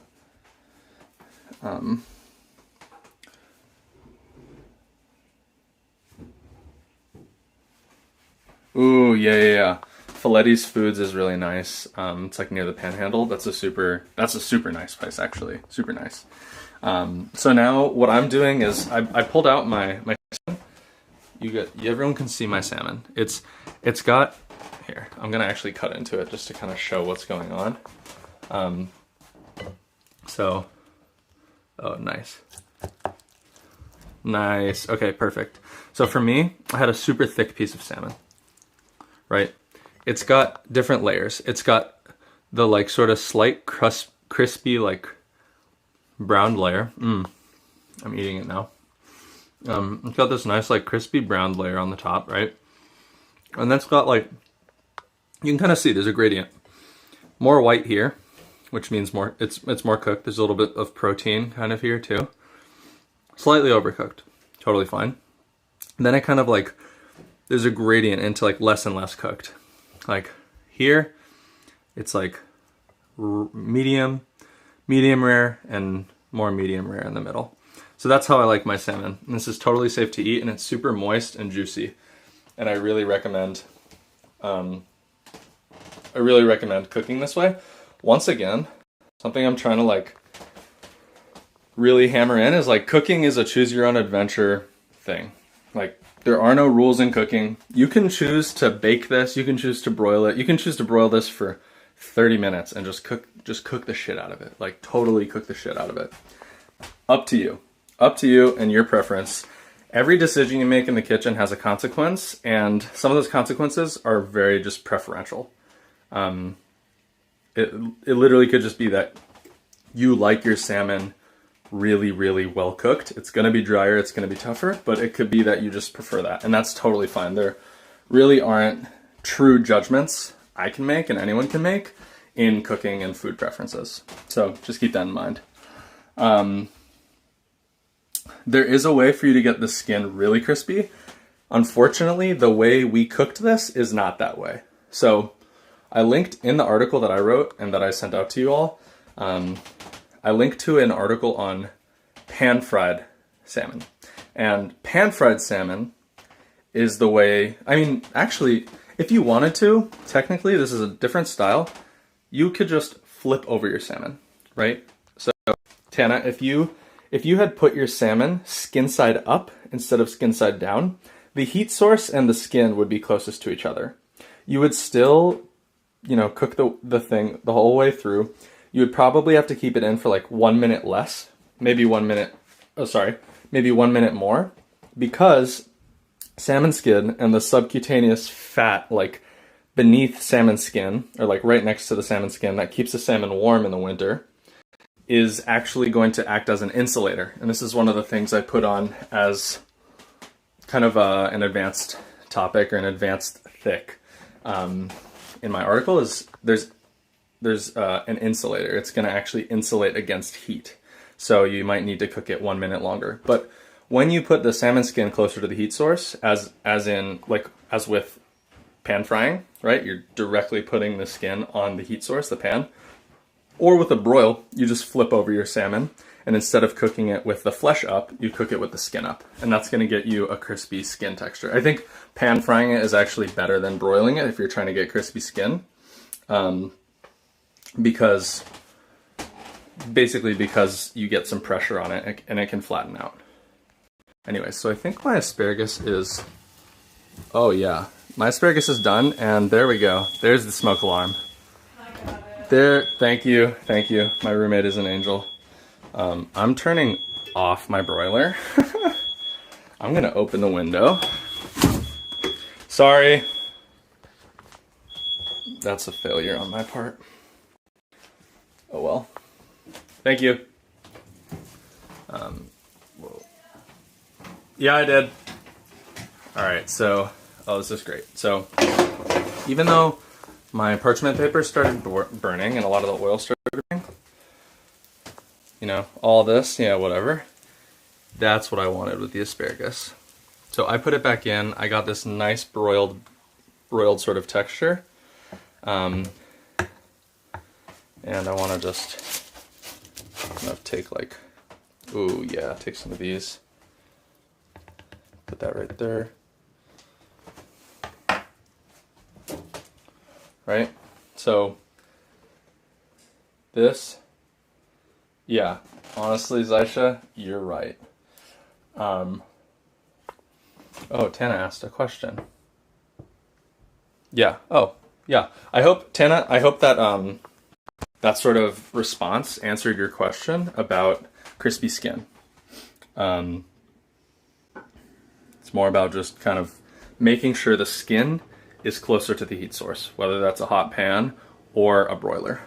Ooh, yeah. Filetti's Foods is really nice. It's like near the Panhandle. That's a super nice place actually. Super nice. So now what I'm doing is I pulled out my salmon. Everyone can see my salmon. It's got here. I'm gonna actually cut into it just to kind of show what's going on. Oh, nice. Nice. Okay, perfect. So for me, I had a super thick piece of salmon. Right? It's got different layers. It's got the like sort of slight crispy like browned layer. I'm eating it now. It's got this nice like crispy browned layer on the top, right? And that's got like, you can kind of see there's a gradient. More white here, which means more it's more cooked. There's a little bit of protein kind of here too. Slightly overcooked. Totally fine. And then it kind of like, there's a gradient into like less and less cooked. Like here, it's like medium rare, and more medium rare in the middle. So that's how I like my salmon. And this is totally safe to eat, and it's super moist and juicy. And I really recommend cooking this way. Once again, something I'm trying to like really hammer in is like cooking is a choose your own adventure thing. Like, there are no rules in cooking. You can choose to bake this, you can choose to broil it, you can choose to broil this for 30 minutes and just cook the shit out of it. Like, totally cook the shit out of it. Up to you. Up to you and your preference. Every decision you make in the kitchen has a consequence, and some of those consequences are very just preferential. It literally could just be that you like your salmon really, really well cooked. It's going to be drier, it's going to be tougher, but it could be that you just prefer that, and that's totally fine. There really aren't true judgments I can make and anyone can make in cooking and food preferences. So just keep that in mind. There is a way for you to get the skin really crispy. Unfortunately, the way we cooked this is not that way. So I linked in the article that I wrote and that I sent out to you all, I linked to an article on pan-fried salmon. And pan-fried salmon is the way, I mean, actually, if you wanted to, technically, this is a different style. You could just flip over your salmon, right? So, Tana, if you had put your salmon skin side up instead of skin side down, the heat source and the skin would be closest to each other. You would still, cook the thing the whole way through. You would probably have to keep it in for like 1 minute less, maybe 1 minute, maybe 1 minute more, because salmon skin and the subcutaneous fat, like beneath salmon skin, or like right next to the salmon skin that keeps the salmon warm in the winter, is actually going to act as an insulator. And this is one of the things I put on as kind of an advanced topic or an advanced thick in my article is there's an insulator. It's going to actually insulate against heat. So you might need to cook it 1 minute longer. But when you put the salmon skin closer to the heat source, as with pan frying, right? You're directly putting the skin on the heat source, the pan. Or with a broil, you just flip over your salmon, and instead of cooking it with the flesh up, you cook it with the skin up. And that's going to get you a crispy skin texture. I think pan frying it is actually better than broiling it if you're trying to get crispy skin. Because you get some pressure on it and it can flatten out. Anyway, so I think my asparagus is, oh yeah, my asparagus is done, and there we go. There's the smoke alarm. I got it. There, thank you. My roommate is an angel. I'm turning off my broiler. I'm gonna open the window. Sorry. That's a failure on my part. Oh well. Thank you. Whoa. Yeah, I did. Alright, so, this is great. So, even though my parchment paper started burning and a lot of the oil started burning, all this, whatever, that's what I wanted with the asparagus. So I put it back in. I got this nice broiled sort of texture. And I want to just take take some of these, put that right there, right? So this, yeah, honestly, Zaisha, you're right. Oh, Tana asked a question. Yeah. Oh, yeah. I hope that that sort of response answered your question about crispy skin. It's more about just kind of making sure the skin is closer to the heat source, whether that's a hot pan or a broiler.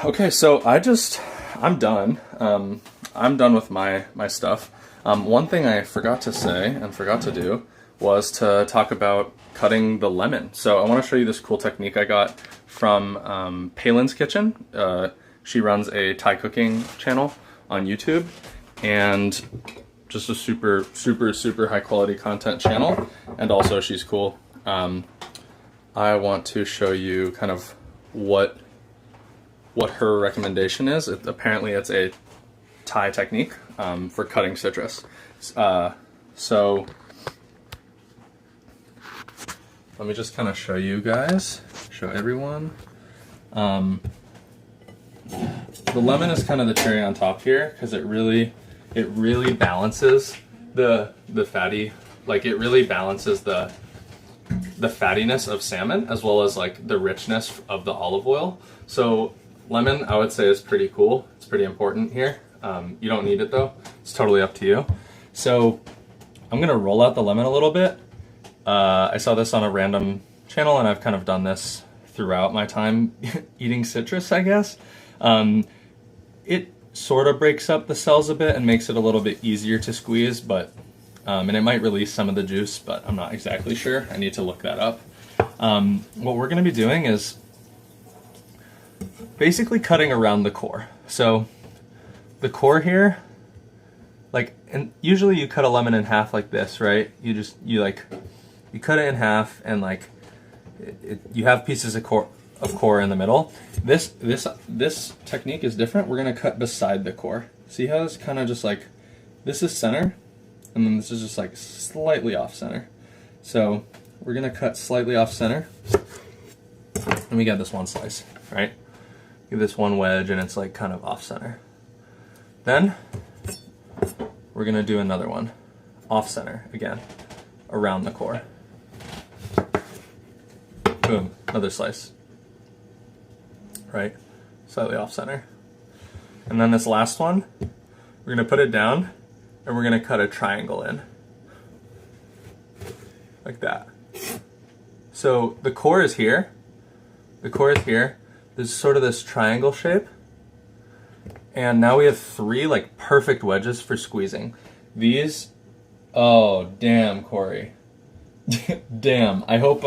Okay, so I'm done. I'm done with my stuff. One thing I forgot to say and forgot to do was to talk about cutting the lemon. So I want to show you this cool technique I got from Palin's Kitchen. She runs a Thai cooking channel on YouTube, and just a super, super, super high quality content channel. And also she's cool. I want to show you kind of what her recommendation is. Apparently it's a Thai technique for cutting citrus. So let me just kind of show you guys, show everyone. The lemon is kind of the cherry on top here, because it really balances the fatty, like it really balances the fattiness of salmon as well as like the richness of the olive oil. So lemon, I would say, is pretty cool. It's pretty important here. You don't need it though. It's totally up to you. So I'm gonna roll out the lemon a little bit. I saw this on a random channel, and I've kind of done this throughout my time eating citrus, I guess. It sort of breaks up the cells a bit and makes it a little bit easier to squeeze, but and it might release some of the juice, but I'm not exactly sure. I need to look that up. What we're gonna be doing is basically cutting around the core. So the core here, like, and usually you cut a lemon in half like this, right? You cut it in half, and like you have pieces of core in the middle. This technique is different. We're gonna cut beside the core. See how it's kind of just like, this is center, and then this is just like slightly off center. So we're gonna cut slightly off center, and we get this one slice, right? Give this one wedge, and it's like kind of off center. Then we're gonna do another one, off center again, around the core. Boom, another slice, right? Slightly off center. And then this last one, we're gonna put it down, and we're gonna cut a triangle in, like that. So the core is here, there's sort of this triangle shape, and now we have 3 like perfect wedges for squeezing. These, oh damn, Corey. Damn. I hope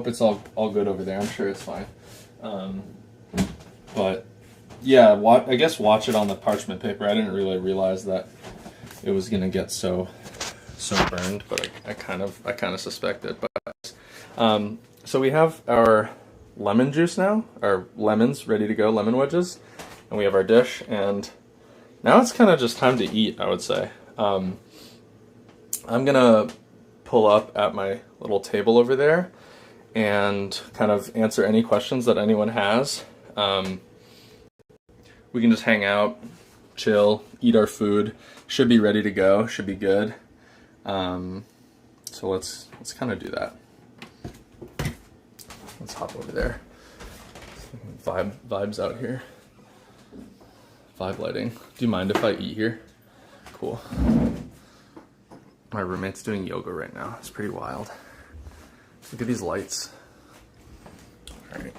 it's all good over there. I'm sure it's fine. But yeah, I guess watch it on the parchment paper. I didn't really realize that it was gonna get so burned, but I kind of suspected. But so we have our lemon juice now, our lemons ready to go, lemon wedges, and we have our dish, and now it's kind of just time to eat, I would say. I'm gonna pull up at my little table over there and kind of answer any questions that anyone has. We can just hang out, chill, eat our food. Should be ready to go, should be good. So let's kind of do that. Let's hop over there. Vibes out here. Vibe lighting. Do you mind if I eat here? Cool. My roommate's doing yoga right now. It's pretty wild. Look at these lights. All right.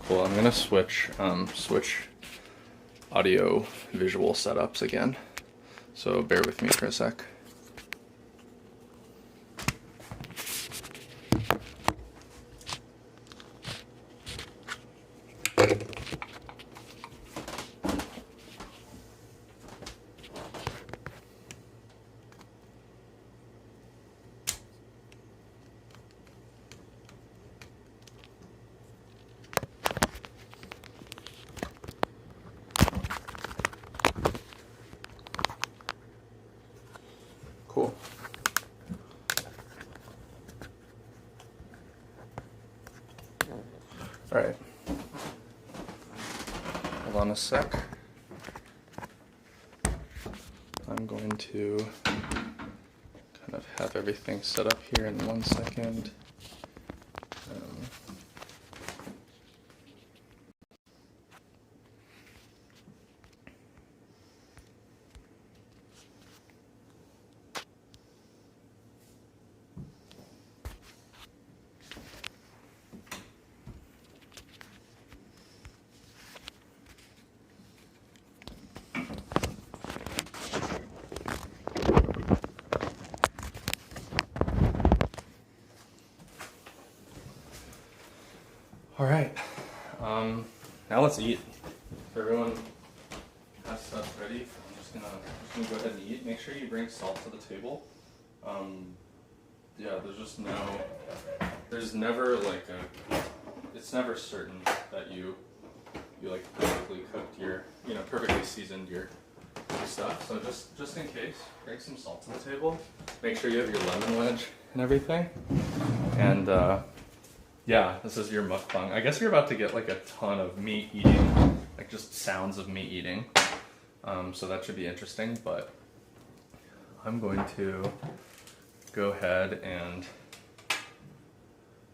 Cool. I'm gonna switch audio visual setups again, so bear with me for a sec. Cool. All right. Hold on a sec. I'm going to kind of have everything set up here in 1 second. All right, now let's eat. If everyone has stuff ready, I'm just gonna go ahead and eat. Make sure you bring salt to the table. Yeah, there's never like it's never certain that you like perfectly cooked perfectly seasoned your stuff. So just in case, bring some salt to the table. Make sure you have your lemon wedge and everything. And yeah, this is your mukbang. I guess you're about to get like a ton of meat eating, like just sounds of meat eating. So that should be interesting, but I'm going to go ahead and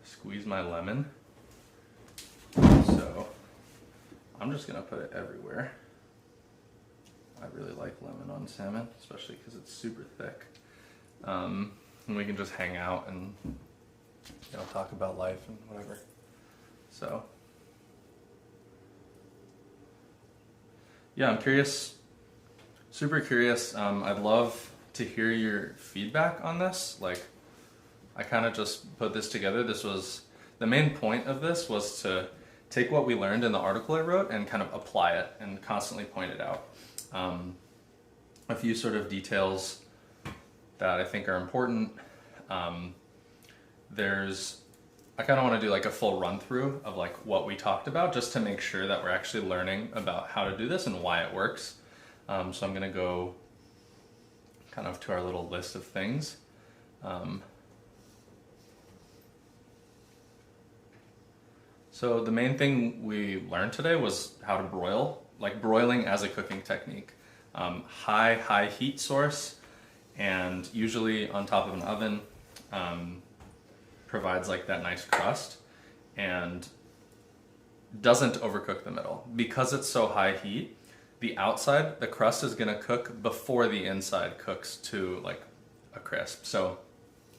squeeze my lemon. So I'm just gonna put it everywhere. I really like lemon on salmon, especially because it's super thick. And we can just hang out and talk about life and whatever. So yeah, I'm curious, super curious. I'd love to hear your feedback on this. Like, I kind of just put this together. This was, the main point of this was to take what we learned in the article I wrote and kind of apply it and constantly point it out. A few sort of details that I think are important. I kind of want to do like a full run through of like what we talked about, just to make sure that we're actually learning about how to do this and why it works. So I'm going to go kind of to our little list of things. So the main thing we learned today was how to broil, like broiling as a cooking technique. High heat source, and usually on top of an oven, provides like that nice crust and doesn't overcook the middle. Because it's so high heat, the outside, the crust is gonna cook before the inside cooks to like a crisp. So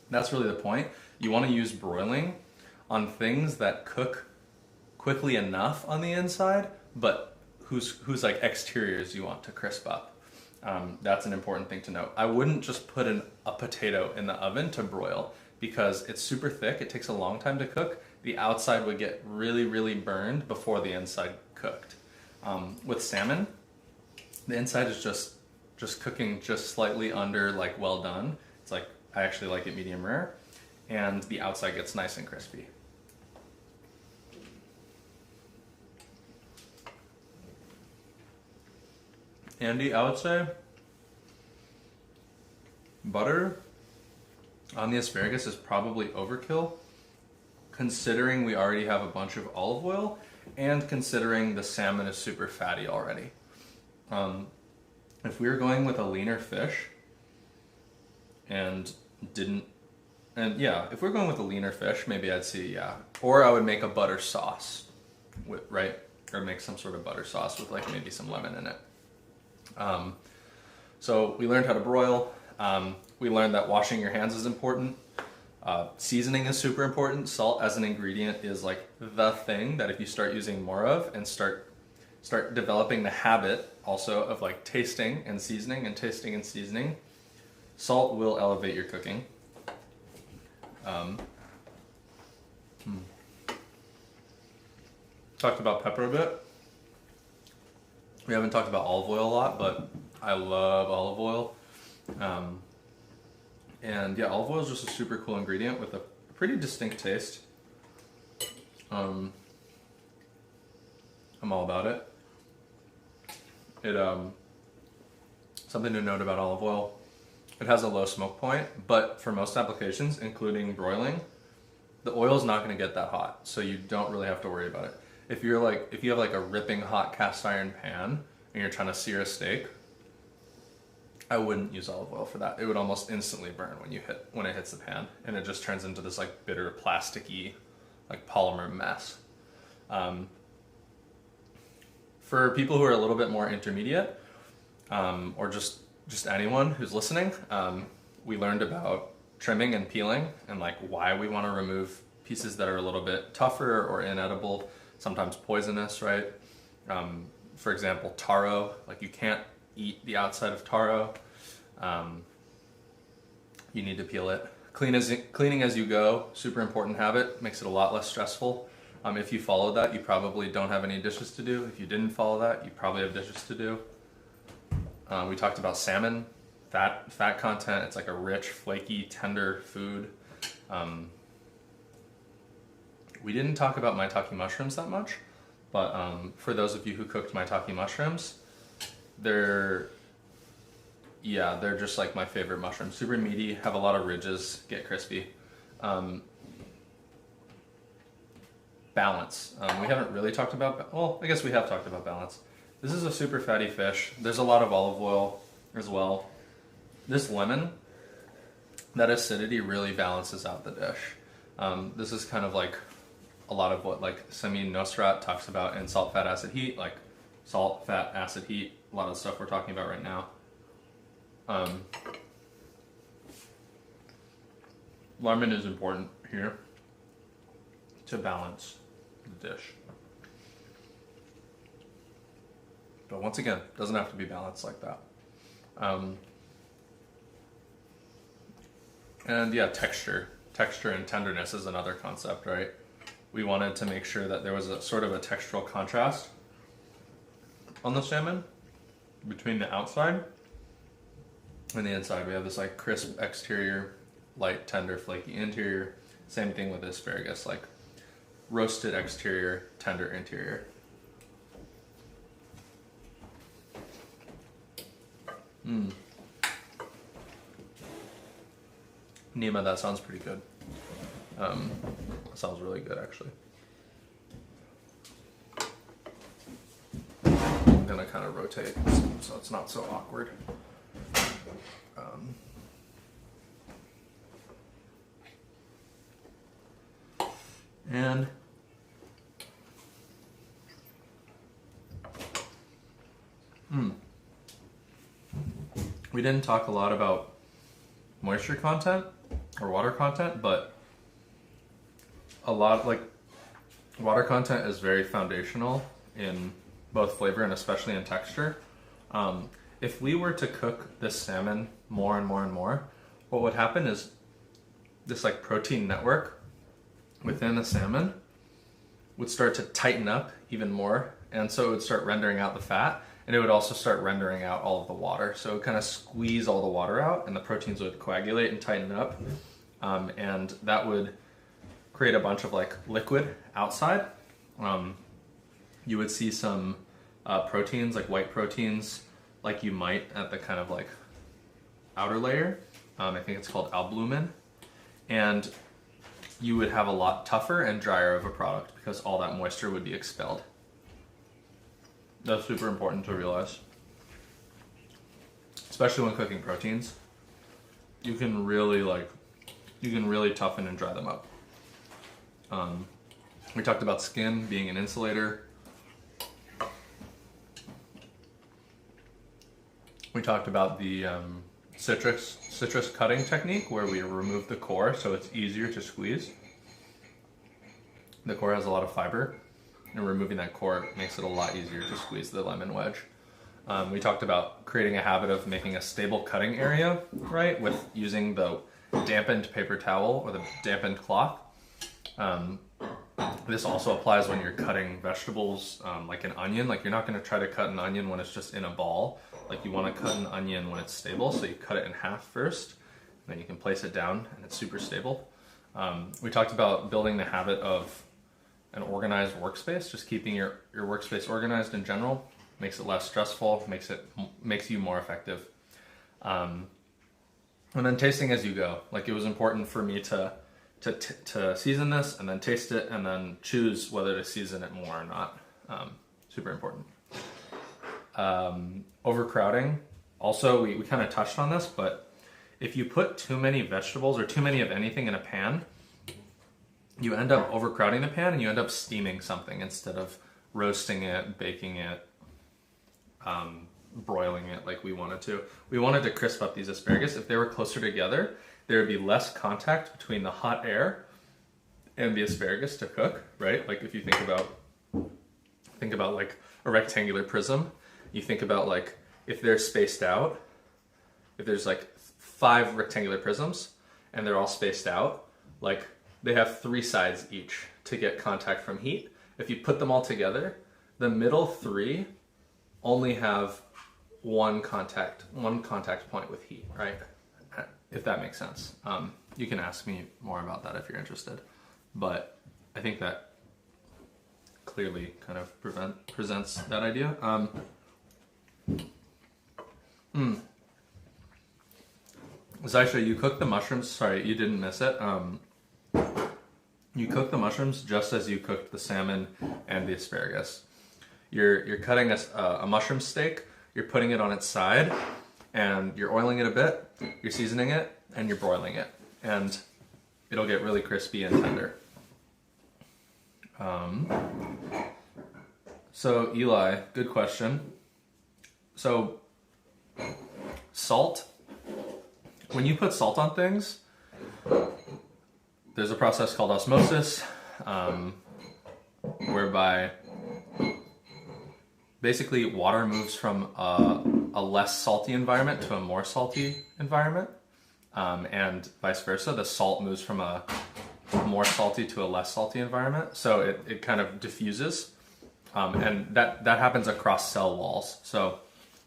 that's really the point. You wanna use broiling on things that cook quickly enough on the inside, but whose like exteriors you want to crisp up. That's an important thing to note. I wouldn't just put a potato in the oven to broil because it's super thick. It takes a long time to cook. The outside would get really, really burned before the inside cooked. With salmon, the inside is just cooking just slightly under like well done. It's like, I actually like it medium rare, and the outside gets nice and crispy. Andy, I would say butter on the asparagus is probably overkill, considering we already have a bunch of olive oil and considering the salmon is super fatty already. If we were going with a leaner fish if we're going with a leaner fish, maybe I'd say yeah. Or I would make a butter sauce, right? Or make some sort of butter sauce with like maybe some lemon in it. So we learned how to broil. We learned that washing your hands is important. Seasoning is super important. Salt as an ingredient is like the thing that if you start using more of and start developing the habit also of like tasting and seasoning and tasting and seasoning, salt will elevate your cooking. Talked about pepper a bit. We haven't talked about olive oil a lot, but I love olive oil. And yeah, olive oil is just a super cool ingredient with a pretty distinct taste. I'm all about it. Something to note about olive oil, it has a low smoke point, but for most applications, including broiling, the oil is not going to get that hot, so you don't really have to worry about it. If you have like a ripping hot cast iron pan and you're trying to sear a steak, I wouldn't use olive oil for that. It would almost instantly burn when it hits the pan, and it just turns into this like bitter, plasticky, like polymer mess. For people who are a little bit more intermediate, or just anyone who's listening, we learned about trimming and peeling and like why we want to remove pieces that are a little bit tougher or inedible, sometimes poisonous, right? For example, taro, like you can't eat the outside of taro. You need to peel it. Cleaning as you go, super important habit, makes it a lot less stressful. If you follow that, you probably don't have any dishes to do. If you didn't follow that, you probably have dishes to do. We talked about salmon, fat content. It's like a rich, flaky, tender food. We didn't talk about maitake mushrooms that much, but for those of you who cooked maitake mushrooms, they're just like my favorite mushrooms. Super meaty, have a lot of ridges, get crispy. balance. We haven't really talked about, well, I guess we have talked about balance. This is a super fatty fish. There's a lot of olive oil as well. This lemon, that acidity really balances out the dish. This is kind of like a lot of what like Samin Nosrat talks about in salt, fat, acid, heat, like salt, fat, acid, heat, a lot of the stuff we're talking about right now. Lemon is important here to balance the dish. But once again, it doesn't have to be balanced like that. And yeah, texture and tenderness is another concept, right? We wanted to make sure that there was a sort of a textural contrast on the salmon between the outside and the inside. We have this like crisp exterior, light, tender, flaky interior. Same thing with asparagus, like roasted exterior, tender interior. Nima, that sounds pretty good. That sounds really good, actually. I'm gonna kind of rotate so it's not so awkward. And we didn't talk a lot about moisture content or water content, but a lot like water content is very foundational in both flavor and especially in texture. If we were to cook this salmon more and more and more, what would happen is this like protein network within the salmon would start to tighten up even more, and so it would start rendering out the fat, and it would also start rendering out all of the water. So it would kind of squeeze all the water out, and the proteins would coagulate and tighten up, and that would create a bunch of like liquid outside. You would see some proteins, like white proteins, like you might at the kind of like outer layer. I think it's called albumin, and you would have a lot tougher and drier of a product because all that moisture would be expelled. That's super important to realize, especially when cooking proteins. You can really toughen and dry them up. We talked about skin being an insulator. We talked about the citrus cutting technique where we remove the core so it's easier to squeeze. The core has a lot of fiber, and removing that core makes it a lot easier to squeeze the lemon wedge. We talked about creating a habit of making a stable cutting area, right, with using the dampened paper towel or the dampened cloth. This also applies when you're cutting vegetables, like an onion. Like you're not going to try to cut an onion when it's just in a ball. Like you want to cut an onion when it's stable, so you cut it in half first, and then you can place it down and it's super stable. We talked about building the habit of an organized workspace, just keeping your workspace organized in general makes it less stressful, makes you more effective. And then tasting as you go. Like it was important for me to season this and then taste it and then choose whether to season it more or not. Super important. Overcrowding. Also, we kind of touched on this, but if you put too many vegetables or too many of anything in a pan, you end up overcrowding the pan and you end up steaming something instead of roasting it, baking it, broiling it like we wanted to. We wanted to crisp up these asparagus. If they were closer together, there would be less contact between the hot air and the asparagus to cook, right? Like if you think about like a rectangular prism, you think about like if they're spaced out, if there's like 5 rectangular prisms and they're all spaced out, like they have 3 sides each to get contact from heat. If you put them all together, the middle 3 only have one contact point with heat, right? If that makes sense. You can ask me more about that if you're interested. But I think that clearly kind of presents that idea. Zaisha, you cooked the mushrooms. Sorry, you didn't miss it. You cook the mushrooms just as you cooked the salmon and the asparagus. You're cutting a mushroom steak, you're putting it on its side, and you're oiling it a bit, you're seasoning it, and you're broiling it. And it'll get really crispy and tender. So Eli, good question. So salt, when you put salt on things, there's a process called osmosis, whereby basically water moves from a less salty environment to a more salty environment, and vice versa. The salt moves from a more salty to a less salty environment, so it kind of diffuses, and that happens across cell walls. So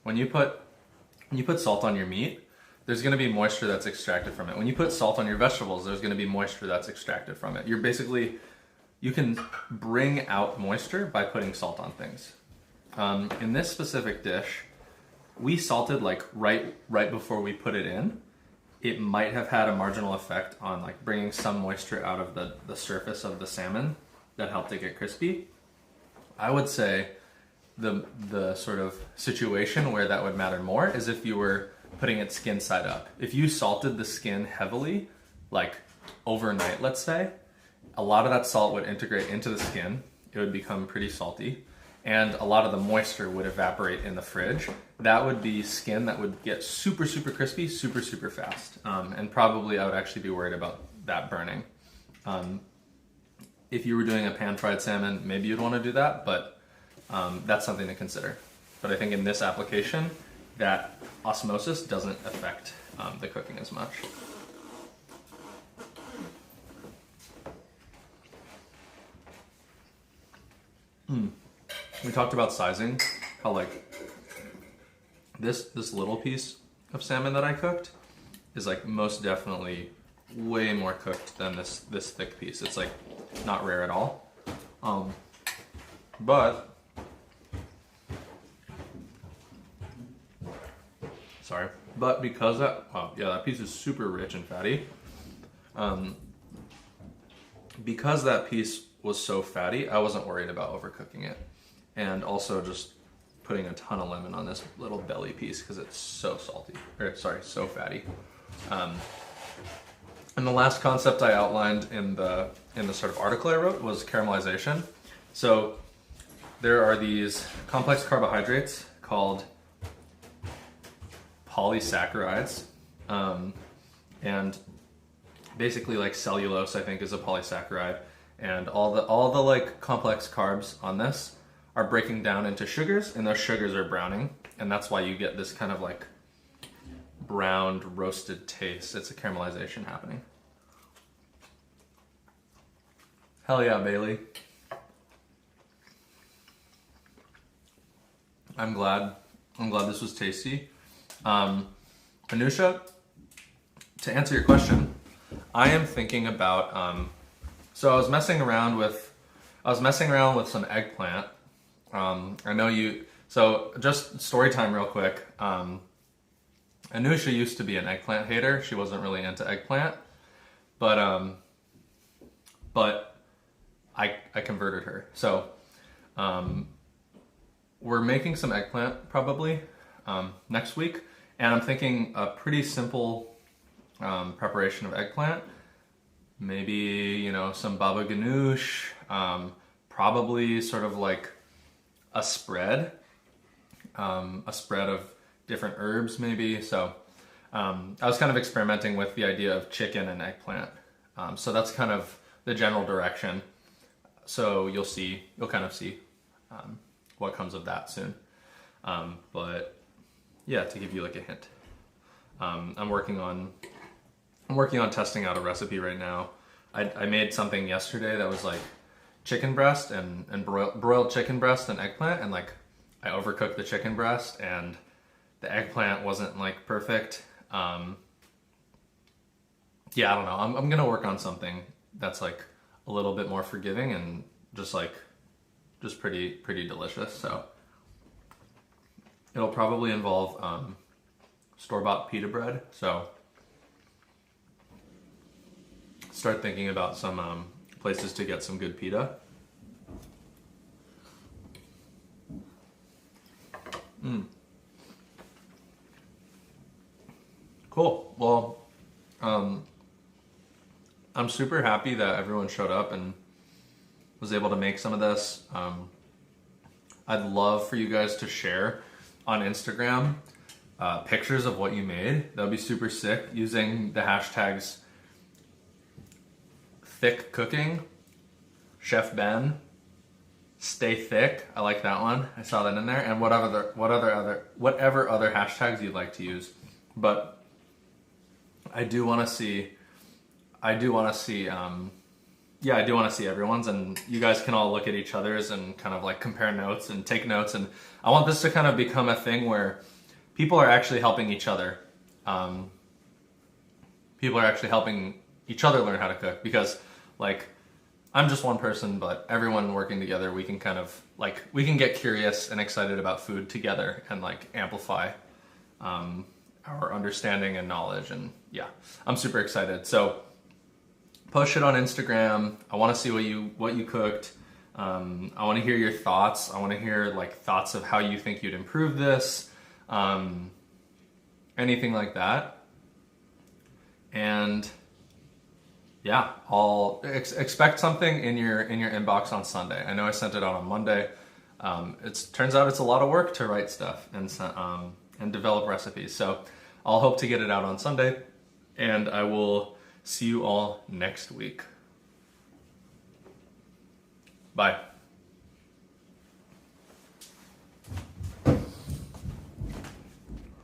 when you put salt on your meat, there's going to be moisture that's extracted from it. When you put salt on your vegetables, there's going to be moisture that's extracted from it. You can bring out moisture by putting salt on things. In this specific dish, we salted like right before we put it in. It might have had a marginal effect on like bringing some moisture out of the surface of the salmon that helped it get crispy. I would say the sort of situation where that would matter more is if you were putting it skin side up. If you salted the skin heavily, like overnight, let's say, a lot of that salt would integrate into the skin. It would become pretty salty, and a lot of the moisture would evaporate in the fridge. That would be skin that would get super, super crispy, super, super fast. And probably I would actually be worried about that burning. If you were doing a pan-fried salmon, maybe you'd want to do that, but that's something to consider. But I think in this application, that osmosis doesn't affect the cooking as much. We talked about sizing, how like this little piece of salmon that I cooked is like most definitely way more cooked than this thick piece. It's like not rare at all. But because that piece is super rich and fatty. Because that piece was so fatty, I wasn't worried about overcooking it. And also just putting a ton of lemon on this little belly piece because it's so so fatty. And the last concept I outlined in the sort of article I wrote was caramelization. So there are these complex carbohydrates called polysaccharides, and basically like cellulose I think is a polysaccharide, and all the like complex carbs on this are breaking down into sugars, and those sugars are browning, and that's why you get this kind of like browned roasted taste. It's a caramelization happening. Hell yeah, Bailey. I'm glad this was tasty. Anusha, to answer your question, I am thinking about so I was messing around with some eggplant. I know you, so just story time real quick. Anusha used to be an eggplant hater. She wasn't really into eggplant, but I converted her. So we're making some eggplant probably next week, and I'm thinking a pretty simple preparation of eggplant. Maybe, some baba ganoush, probably sort of like a spread of different herbs maybe. So I was kind of experimenting with the idea of chicken and eggplant. So that's kind of the general direction. So you'll kind of see what comes of that soon. But yeah, to give you like a hint, I'm working on testing out a recipe right now. I made something yesterday that was like chicken breast and broiled chicken breast and eggplant, and like I overcooked the chicken breast and the eggplant wasn't like perfect. Yeah, I don't know. I'm gonna work on something that's like a little bit more forgiving and just pretty delicious. So it'll probably involve store-bought pita bread. So start thinking about some places to get some good pita. Cool. Well, I'm super happy that everyone showed up and was able to make some of this. I'd love for you guys to share on Instagram pictures of what you made. That would be super sick, using the hashtags thick cooking, Chef Ben, stay thick. I like that one. I saw that in there. And whatever other hashtags you'd like to use. But I do want to see everyone's, and you guys can all look at each other's and kind of like compare notes and take notes. And I want this to kind of become a thing where people are actually helping each other. People are actually helping each other learn how to cook, because like I'm just one person, but everyone working together, we can kind of like, we can get curious and excited about food together and like amplify our understanding and knowledge. And yeah, I'm super excited. So post it on Instagram. I want to see what you cooked. I want to hear your thoughts. I want to hear like thoughts of how you think you'd improve this, anything like that. And yeah, I'll expect something in your inbox on Sunday. I know I sent it out on Monday. It turns out it's a lot of work to write stuff and develop recipes. So I'll hope to get it out on Sunday, and I will see you all next week. Bye.